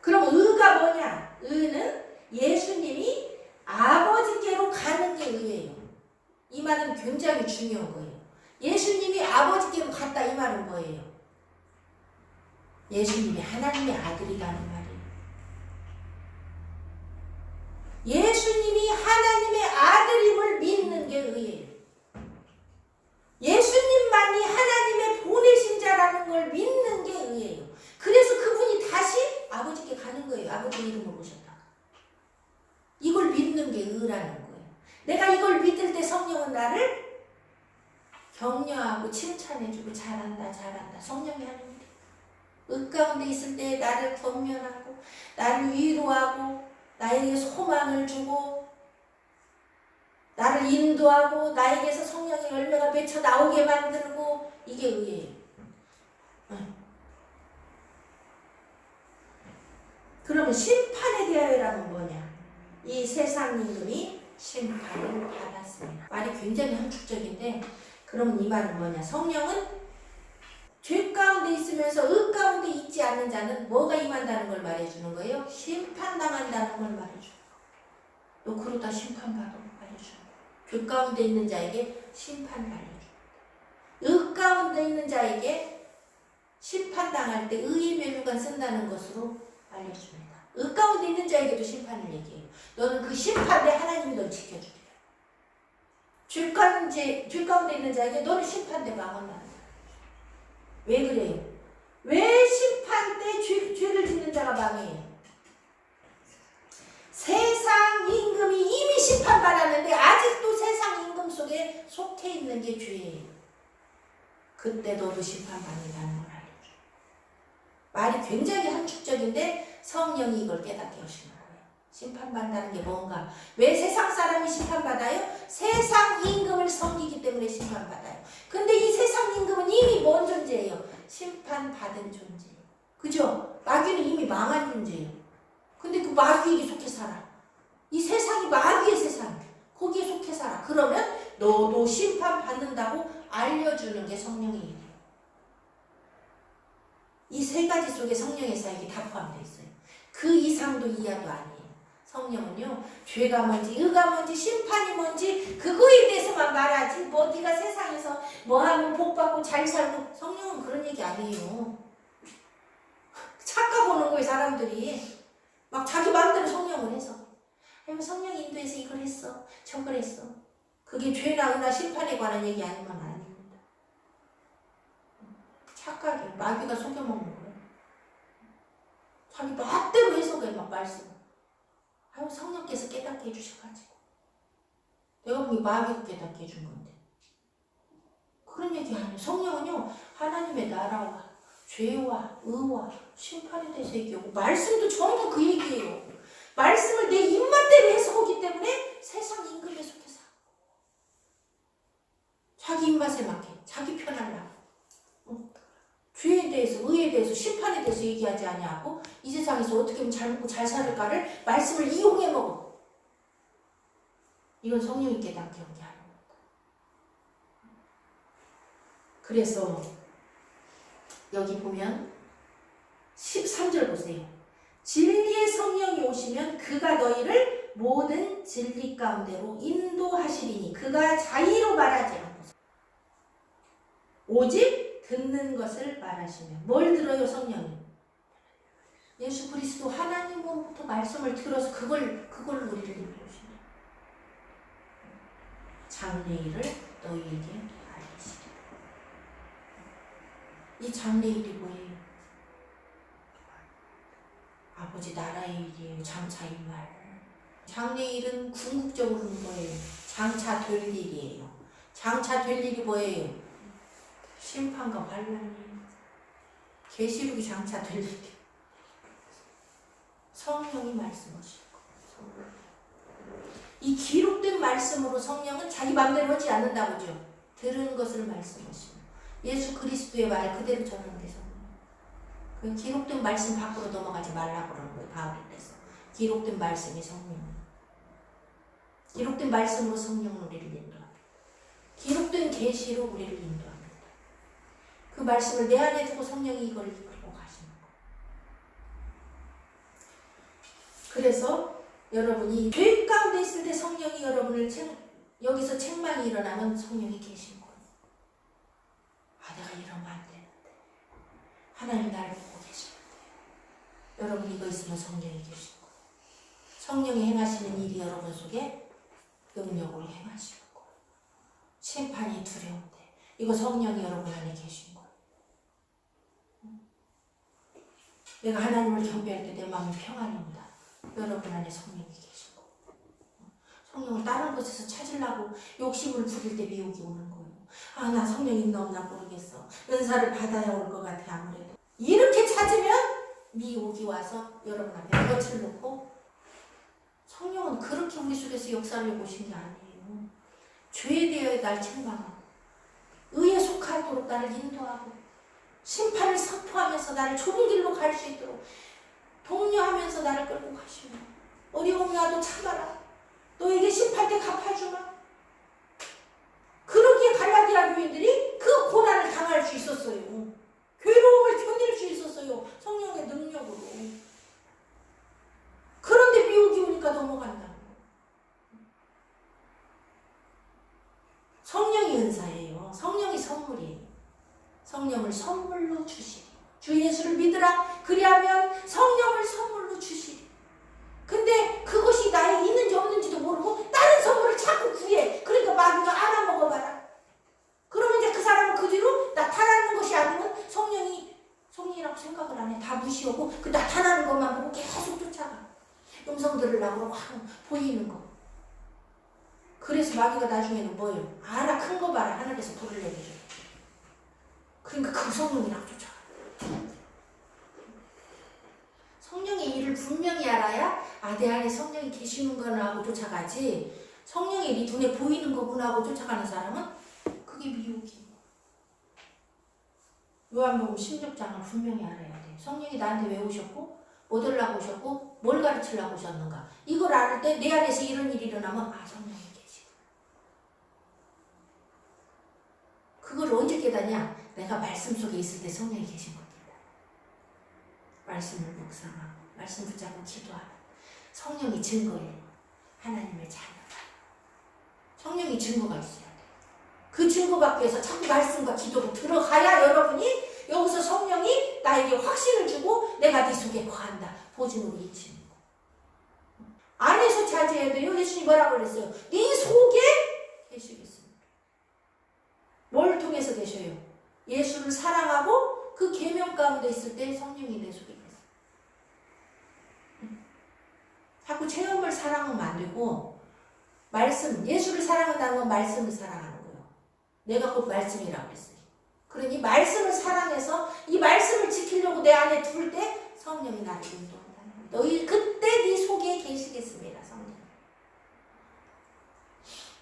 그럼 의가 뭐냐? 의는 예수님이 아버지께로 가는 게 의예요. 이 말은 굉장히 중요한 거예요. 예수님이 아버지께로 갔다 이 말은 뭐예요? 예수님이 하나님의 아들이라는 말이에요. 예수님이 하나님의 아들임을 믿는 게 의예요. 예수님만이 하나님의 보내신 자라는 걸 믿는 게 의예요. 그래서 그분이 다시 아버지께 가는 거예요. 아버지 이름으로 오셨다가. 이걸 믿는 게 의라는 거예요. 내가 이걸 믿을 때 성령은 나를 격려하고 칭찬해주고 잘한다 잘한다. 성령이 하는 일. 의 가운데 있을 때 나를 격려하고 나를 위로하고 나에게 소망을 주고 나를 인도하고 나에게서 성령의 열매가 맺혀 나오게 만들고 이게 의예요. 그러면 심판에 대하여라는 뭐냐? 이 세상 임금이 심판을 받았습니다. 말이 굉장히 함축적인데 그러면 이 말은 뭐냐? 성령은 죄 가운데 있으면서 의 가운데 있지 않는 자는 뭐가 임한다는 걸 말해주는 거예요? 심판당한다는 걸 말해주는 거예요. 너 그러다 심판받아 알려주는 거예요. 죄 가운데 있는 자에게 심판을 알려주는 거예요. 의 가운데 있는 자에게 심판당할 때 의의 면류관 쓴다는 것으로 알려줍니다. 의 가운데 있는 자에게도 심판을 얘기해요. 너는 그 심판대 하나님이 널 지켜주리라. 죄 가운데 있는 자에게 너는 심판대 망한다는 거야. 왜 그래요? 왜 심판대 죄를 짓는 자가 망해요? 세상 임금이 이미 심판받았는데 아직도 세상 임금 속에 속해 있는 게 죄예요. 그때 너도 심판받는다는 걸 알려줘요. 말이 굉장히 함축적인데 성령이 이걸 깨닫게 하시는 거예요. 심판받는다는 게 뭔가? 왜 세상 사람이 심판받아요? 세상 임금을 섬기기 때문에 심판받아요. 근데 이 세상 임금은 이미 뭔 존재예요? 심판받은 존재예요. 그죠? 마귀는 이미 망한 존재예요. 근데 그 마귀에게 속해 살아. 이 세상이 마귀의 세상. 거기에 속해 살아. 그러면 너도 심판받는다고 알려주는 게 성령이에요. 이 세 가지 속에 성령의 사역이 다 포함되어 있어요. 그 이상도 이하도 아니에요. 성령은요, 죄가 뭔지, 의가 뭔지, 심판이 뭔지 그거에 대해서만 말하지 뭐 네가 세상에서 뭐 하면 복 받고 잘 살고, 성령은 그런 얘기 아니에요. 착각 보는 거예요, 사람들이. 막 자기 마음대로 성령을 해서. 아이고, 성령이 인도해서 이걸 했어, 저걸 했어. 그게 죄나 의나 심판에 관한 얘기 아니면 아닙니다. 착각이에요. 마귀가 속여먹는 거예요. 자기 마음대로 해석해, 막 말씀. 아이고, 성령께서 깨닫게 해주셔가지고. 내가 보기 마귀가 깨닫게 해준 건데. 그런 얘기 아니에요. 성령은요, 하나님의 나라와 죄와 의와 심판에 대해서 얘기하고, 말씀도 전부 그 얘기예요. 말씀을 내 입맛대로 해석하기 때문에 세상 임금에 속해서 자기 입맛에 맞게, 자기 편하려고, 죄에 대해서, 의에 대해서, 심판에 대해서 얘기하지 아니하고 이 세상에서 어떻게 하면 잘 먹고 잘 살을까를 말씀을 이용해 먹어. 이건 성령이 깨닫게 한 게 아닙니다. 그래서 여기 보면 13절 보세요. 진리의 성령이 오시면 그가 너희를 모든 진리 가운데로 인도하시리니 그가 자의로 말하지 않고 오직 듣는 것을 말하시며. 뭘 들어요, 성령이? 예수 그리스도 하나님으로부터 말씀을 들어서 그걸 우리를 인도하시네. 장래일을 너희에게 알리시리. 이 장래일이 뭐예요? 아버지 나라의 일이에요. 장차 일 말. 장래일은 궁극적으로 하는 거예요. 장차 될 일이에요. 장차 될 일이 뭐예요? 심판과 환란이에요. 계시록이 장차 될 일이에요. 성령이 말씀하시는 거예요. 이 기록된 말씀으로 성령은 자기 마음대로 하지 않는다고죠. 들은 것을 말씀하시고 예수 그리스도의 말을 그대로 전하는 성령. 그 기록된 말씀 밖으로 넘어가지 말라고 그러는 거예요. 바울이 그래서 기록된 말씀이 성령. 기록된 말씀으로 성령은 우리를 인도합니다. 기록된 계시로 우리를 인도합니다. 그 말씀을 내 안에 두고 성령이 이걸 이끌고 가시는 거예요. 그래서 여러분이 죄 가운데 있을 때 성령이 여러분을 여기서 책망이 일어나면 성령이 계신 거예요. 아, 내가 이러면 안 되는데. 하나님 나를 보고 계시는데. 여러분 이거 있으면 성령이 계신 거예요. 성령이 행하시는 일이 여러분 속에 능력으로 행하시는 거예요. 심판이 두려운데 이거 성령이 여러분 안에 계신 거예요. 내가 하나님을 경배할 때 내 마음이 평안이 온다. 여러분 안에 성령이 계신 거예요. 성령을 다른 곳에서 찾으려고 욕심을 부릴 때 미혹이 오는 거예요. 아, 나 성령 있나 없나 모르겠어. 은사를 받아야 올 것 같아. 아무래도 이렇게 찾으면 미혹이 와서 여러분 앞에 덫을 놓고. 성령은 그렇게 우리 속에서 역사를 오신 게 아니에요. 죄에 대하여 날 책망하고 의에 속하도록 나를 인도하고 심판을 선포하면서 나를 좋은 길로 갈 수 있도록 독려하면서 나를 끌고 가시고, 어려움이 와도 참아라. 너에게 심판 때 갚아주마. 그러기에 갈라디아 교인들이 그 고난을 당할 수 있었어요. 괴로움을 견딜 수 있었어요. 성령의 능력으로. 그런데 미혹이 오니까 넘어간다. 성령이 은사예요. 성령이 선물이에요. 성령을 선물로 주시리. 주 예수를 믿으라. 그리하면 성령을 선물로 주시리. 나에게 있는지 없는지도 모르고 다른 선물을 자꾸 구해. 그러니까 마귀가 알아먹어봐라. 그러면 이제 그 사람은 그 뒤로 나타나는 것이 아니면 성령이라고 생각을 안 해. 다 무시하고 그 나타나는 것만 보고 계속 쫓아가. 음성 들으려고 막 보이는 거. 그래서 마귀가 나중에는 뭐예요? 알아, 큰 거 봐라. 하늘에서 불을 내리죠. 그러니까 그 성령이라고 쫓아가. 성령의 일을 분명히 알아야 내 안에 성령이 계시는구나 하고 쫓아가지, 성령이 네 눈에 보이는 거구나 하고 쫓아가는 사람은 그게 미혹이에요. 요한복음 16장을 분명히 알아야 돼. 성령이 나한테 왜 오셨고 뭐 들라고 오셨고 뭘 가르치려고 오셨는가, 이걸 알을 때 내 안에서 이런 일이 일어나면 성령이 계시구나. 그걸 언제 깨닫냐? 내가 말씀 속에 있을 때 성령이 계신 겁니다. 말씀을 묵상하고 말씀 붙잡고 기도하고 성령이 증거예요. 하나님의 자녀다. 성령이 증거가 있어야 돼. 그 증거 받기 위해서 자꾸 말씀과 기도로 들어가야 여러분이 여기서 성령이 나에게 확신을 주고 내가 네 속에 거한다. 보증으로 잊히는 거. 안에서 차지해야 돼요. 예수님 뭐라고 그랬어요? 네 속에 계시겠습니다. 뭘 통해서 계셔요? 예수를 사랑하고 그 계명 가운데 있을 때 성령이 내 속에 계세요. 자꾸 체험을 사랑하면 안 되고, 말씀, 예수를 사랑한다는 건 말씀을 사랑하는 거예요. 내가 곧 말씀이라고 했어요. 그러니 말씀을 사랑해서 이 말씀을 지키려고 내 안에 둘 때 성령이 나를 인도한다는 거예요. 너희 그때 네 속에 계시겠습니다. 성령.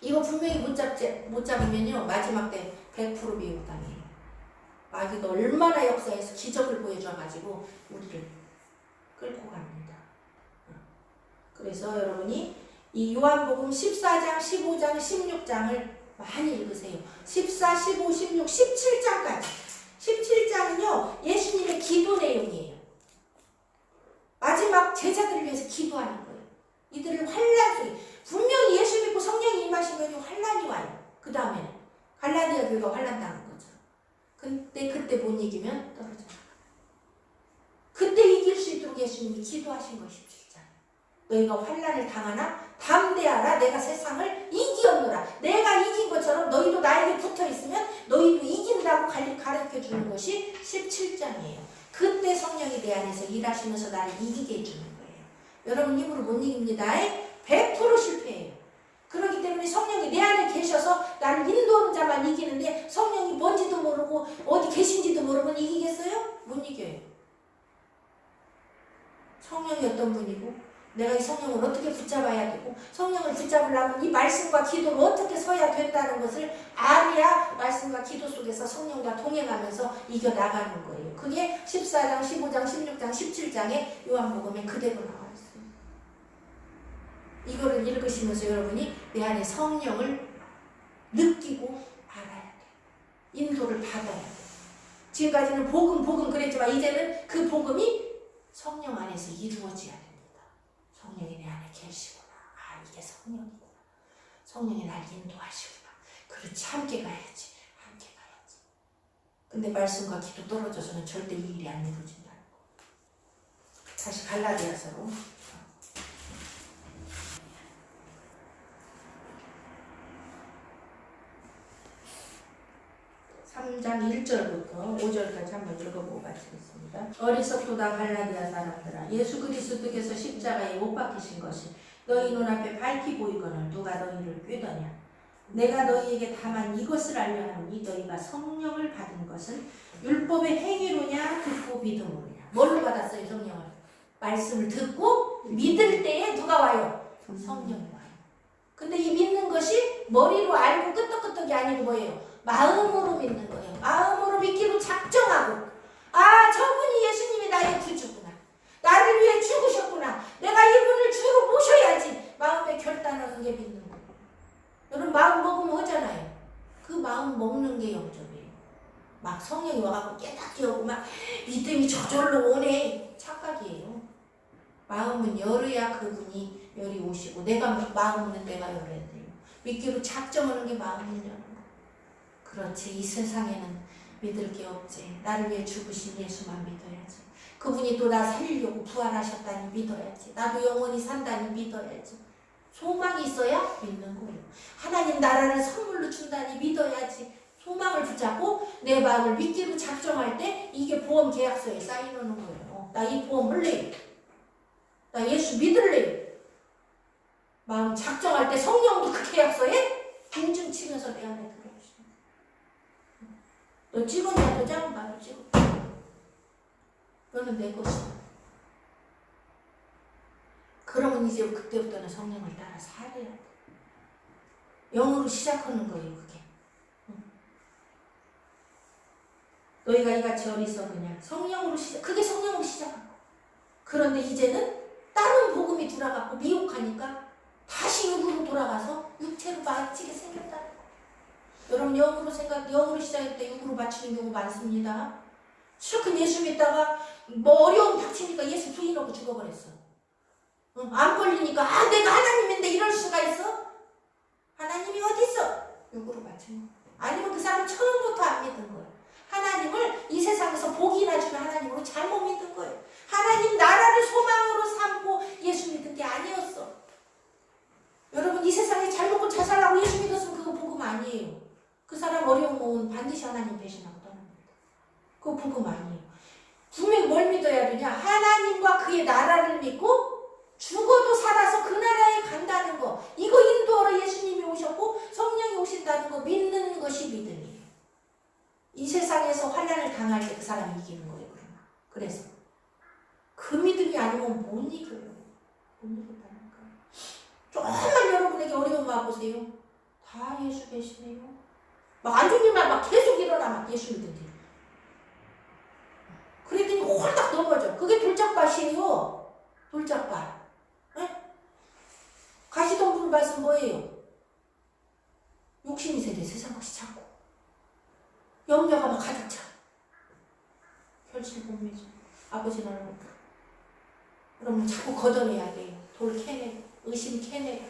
이거 분명히 못 잡으면요 마지막 때 100% 미혹당해요. 마귀가 얼마나 역사에서 기적을 보여줘가지고 우리를 끌고 갑니다. 그래서 여러분이 이 요한복음 14장, 15장, 16장을 많이 읽으세요. 14, 15, 16, 17장까지. 17장은요 예수님의 기도 내용이에요. 마지막 제자들을 위해서 기도하는 거예요. 이들을 환난 속에, 분명히 예수 믿고 성령이 임하시면 환난이 와요. 그 다음에는 갈라디아 교회가 환난 당한 거죠. 근데 그때 못 이기면 떨어져요. 그때 이길 수 있도록 예수님이 기도하신 것이 17장. 너희가 환난을 당하나 담대하라. 내가 세상을 이기었노라. 내가 이긴 것처럼 너희도 나에게 붙어있으면 너희도 이긴다고 가르쳐주는 것이 17장이에요. 그때 성령이 내 안에서 일하시면서 나를 이기게 해주는 거예요. 여러분 힘으로 못 이깁니다. 100% 실패해요. 그렇기 때문에 성령이 내 안에 계셔서 나를 인도하는 자만 이기는데, 성령이 뭔지도 모르고 어디 계신지도 모르면 이기겠어요? 못 이겨요. 성령이 어떤 분이고 내가 이 성령을 어떻게 붙잡아야 되고, 성령을 붙잡으려면 이 말씀과 기도로 어떻게 서야 된다는 것을 알아야 말씀과 기도 속에서 성령과 동행하면서 이겨나가는 거예요. 그게 14장, 15장, 16장, 17장의 요한복음에 그대로 나와 있어요. 이거를 읽으시면서 여러분이 내 안에 성령을 느끼고 알아야 돼요. 인도를 받아야 돼요. 지금까지는 복음 그랬지만 이제는 그 복음이 성령 안에서 이루어져야 돼요. 성령이 내 안에 계시구나. 이게 성령이구나. 성령이 날 인도하시구나. 그렇지, 함께 가야지. 함께 가야지. 근데 말씀과 기도 떨어져서는 절대 이 일이 안 이루어진다는 거. 다시 갈라디아서로. 3장 1절부터 5절까지 한번 읽어보고 마치겠습니다. 어리석도다 갈라디아 사람들아, 예수 그리스도께서 십자가에 못 박히신 것이 너희 눈앞에 밝히 보이거늘 누가 너희를 꾀더냐. 내가 너희에게 다만 이것을 알려 하노니 너희가 성령을 받은 것은 율법의 행위로냐 듣고 믿음으로냐. 뭘로 받았어요? 성령을. 말씀을 듣고 믿을 때에 누가 와요? 성령이 와요. 근데 이 믿는 것이 머리로 알고 끄떡끄떡이 아니고 뭐예요? 마음으로 믿는 거예요. 마음으로 믿기로 작정하고, 저분이 예수님이 나의 구주구나. 나를 위해 죽으셨구나. 내가 이분을 주로 모셔야지. 마음에 결단하는 게 믿는 거예요. 여러분 마음 먹으면 하잖아요. 그 마음 먹는 게 영접이에요. 막 성령이 와갖고 깨닫게 하고 막 믿음이 저절로 오네. 착각이에요. 마음은 열어야 그분이 열이 오시고, 내가 마음은 내가 열어야 돼요. 믿기로 작정하는 게 마음을 여는 거. 그렇지, 이 세상에는 믿을 게 없지. 나를 위해 죽으신 예수만 믿어야지. 그분이 또 나 살리려고 부활하셨다니 믿어야지. 나도 영원히 산다니 믿어야지. 소망이 있어야 믿는 거예요. 하나님 나라를 선물로 준다니 믿어야지. 소망을 붙잡고 내 마음을 믿기로 작정할 때 이게 보험 계약서에 사인하는 거예요. 나 이 보험 할래. 나 예수 믿을래. 마음 작정할 때 성령도 그 계약서에 인증 치면서 내 안에 들어오시는 거예요. 너 찍었냐? 도장? 나도 찍었다. 너는 내 것이다. 그러면 이제 그때부터는 성령을 따라 살아야 돼. 영으로 시작하는 거예요, 그게. 너희가 이같이 어리석으냐. 성령으로 그게 성령으로 시작한 거. 그런데 이제는 다른 복음이 들어가고 미혹하니까 다시 육으로 돌아가서 육체로 맞지게 생겼다는 거. 여러분 영으로 시작할 때 육으로 맞추는 경우 많습니다. 실컷 예수 믿다가 뭐 어려움 닥치니까 예수 부인하고 죽어버렸어. 안 걸리니까 내가 하나님인데 이럴 수가 있어? 하나님이 어디 있어? 육으로 맞추는 거. 아니면 그 사람 처음부터 안 믿은 거예요. 하나님을 이 세상에서 복이나 주는 하나님으로 잘못 믿은 거예요. 하나님 나라를 소망으로 삼고 예수 믿은 게 아니었어. 여러분 이 세상에 잘 먹고 잘 살라고 예수 믿었으면 그거 복음 아니에요. 그 사람 어려운 몸은 반드시 하나님 배신하고 떠납니다. 그거 복음 아니에요. 분명히 뭘 믿어야 되냐? 하나님과 그의 나라를 믿고 죽어도 살아서 그 나라에 간다는 거. 이거 인도하러 예수님이 오셨고 성령이 오신다는 거 믿는 것이 믿음이에요. 이 세상에서 환난을 당할 때 그 사람이 이기는 거예요. 그래서 그 믿음이 아니면 못 이겨요. 못 이긴다는 거예요. 조금만 여러분에게 어려움 와보세요. 다 예수 계시네요. 막 안 좋은 일만 막 계속 일어나 막 예수 믿는데. 그랬더니 홀딱 넘어져. 그게 돌짝밭이에요. 돌짝밭. 가시덤불 밭은 뭐예요? 욕심이 세대 세상 것이 찾고 염려가 막 가득 차. 결실 못 맺어. 아버지는 알고. 그러면 자꾸 걷어내야 돼요. 돌 캐내고 의심 캐내고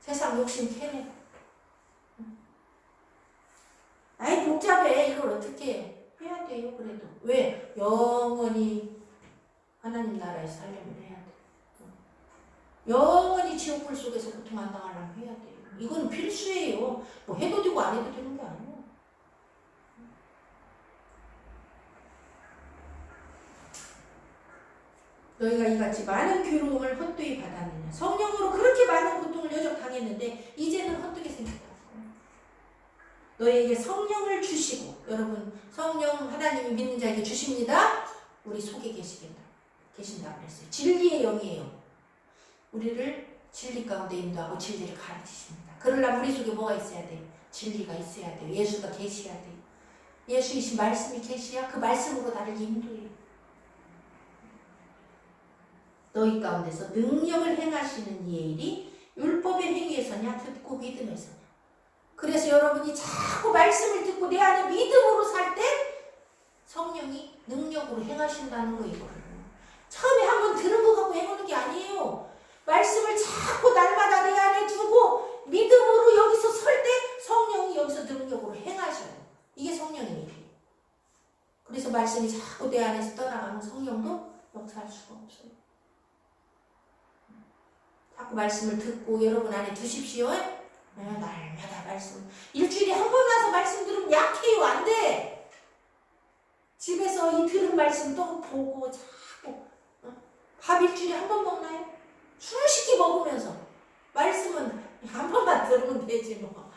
세상 욕심 캐내고. 아이 복잡해. 이걸 어떻게 해야 돼요? 그래도 왜? 영원히 하나님 나라에서 살려면 해야 돼. 영원히 지옥불 속에서 고통 안 당하려면 해야 돼요. 이건 필수예요. 뭐 해도 되고 안 해도 되는 게 아니에요. 너희가 이같이 많은 괴로움을 헛되이 받았느냐. 성령으로 그렇게 많은 고통을 여적 당했는데 이제는 헛되게 생겼다. 너희에게 성령을 주시고, 여러분 성령 하나님이 믿는 자에게 주십니다. 우리 속에 계신다고 그랬어요. 진리의 영이에요. 우리를 진리 가운데 인도하고 진리를 가르치십니다. 그러려면 우리 속에 뭐가 있어야 돼요? 진리가 있어야 돼요. 예수가 계셔야 돼요. 예수이신 말씀이 계셔야 그 말씀으로 나를 인도해요. 너희 가운데서 능력을 행하시는 이의 일이 율법의 행위에서냐 듣고 믿음에서냐. 그래서 여러분이 자꾸 말씀을 듣고 내 안에 믿음으로 살 때 성령이 능력으로 행하신다는 거 이거를. 처음에 한번 들은 거 갖고 해보는 게 아니에요. 말씀을 자꾸 날마다 내 안에 두고 믿음으로 여기서 설 때 성령이 여기서 능력으로 행하셔요. 이게 성령의 일이에요. 그래서 말씀이 자꾸 내 안에서 떠나가면 성령도 역사할 수가 없어요. 자꾸 말씀을 듣고 여러분 안에 두십시오. 날마다 말씀. 일주일에 한 번 와서 말씀 들으면 약해요. 안 돼. 집에서 이 들은 말씀 또 보고 자꾸. 밥 일주일에 한 번 먹나요? 숨쉬기 먹으면서. 말씀은 한 번만 들으면 되지 뭐.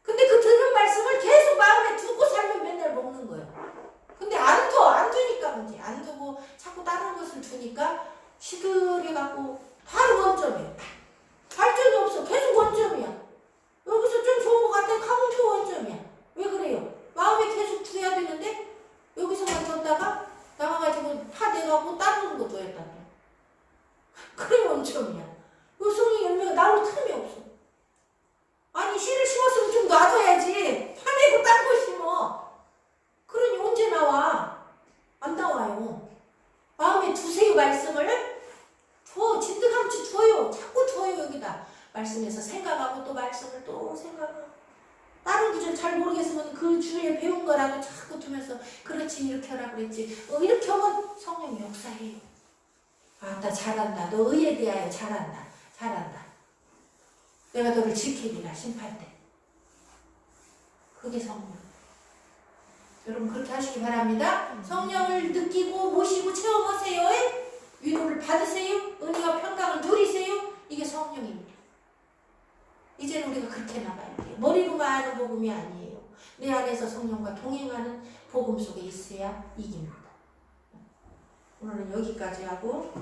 근데 그 들은 말씀을 계속 마음에 두고 살면 맨날 먹는 거예요. 근데 안 두니까 문제. 안 두고 자꾸 다른 것을 두니까 시들해갖고 바로 원점이에요. 발전이 없어. 계속 원점이야. 여기서 좀 좋은 것 같아. 가면 또 원점이야. 왜 그래요? 마음에 계속 두어야 되는데 여기서만 뒀다가 나가가지고 파내가고 다른 거 둬야 돼. 그래 원점이야. 요 성령 열매가 나올 틈이 없어. 아니 씨를 심었으면 좀 놔둬야지. 파내고 딴 거 심어. 그러니 언제 나와? 안 나와요. 마음에 두세요 말씀을. 진득함치 두어요. 자꾸 두어요 여기다. 말씀에서 생각하고 또 말씀을 또 생각하고. 다른 구절 잘 모르겠으면 그 주에 배운 거라도 자꾸 두면서 그렇지 이렇게 하라고 그랬지. 이렇게 하면 성령이 역사해요. 아, 나 잘한다. 너 의에 대하여 잘한다. 잘한다. 내가 너를 지키리라 심판 때. 그게 성령. 여러분 그렇게 하시기 바랍니다. 성령을 느끼고 모시고 체험하세요. 위로를 받으세요. 은혜와 평강을 누리세요. 이게 성령입니다. 이제는 우리가 그렇게 나가야 돼요. 머리로만 아는 복음이 아니에요. 내 안에서 성령과 동행하는 복음 속에 있어야 이깁니다. 오늘은 여기까지 하고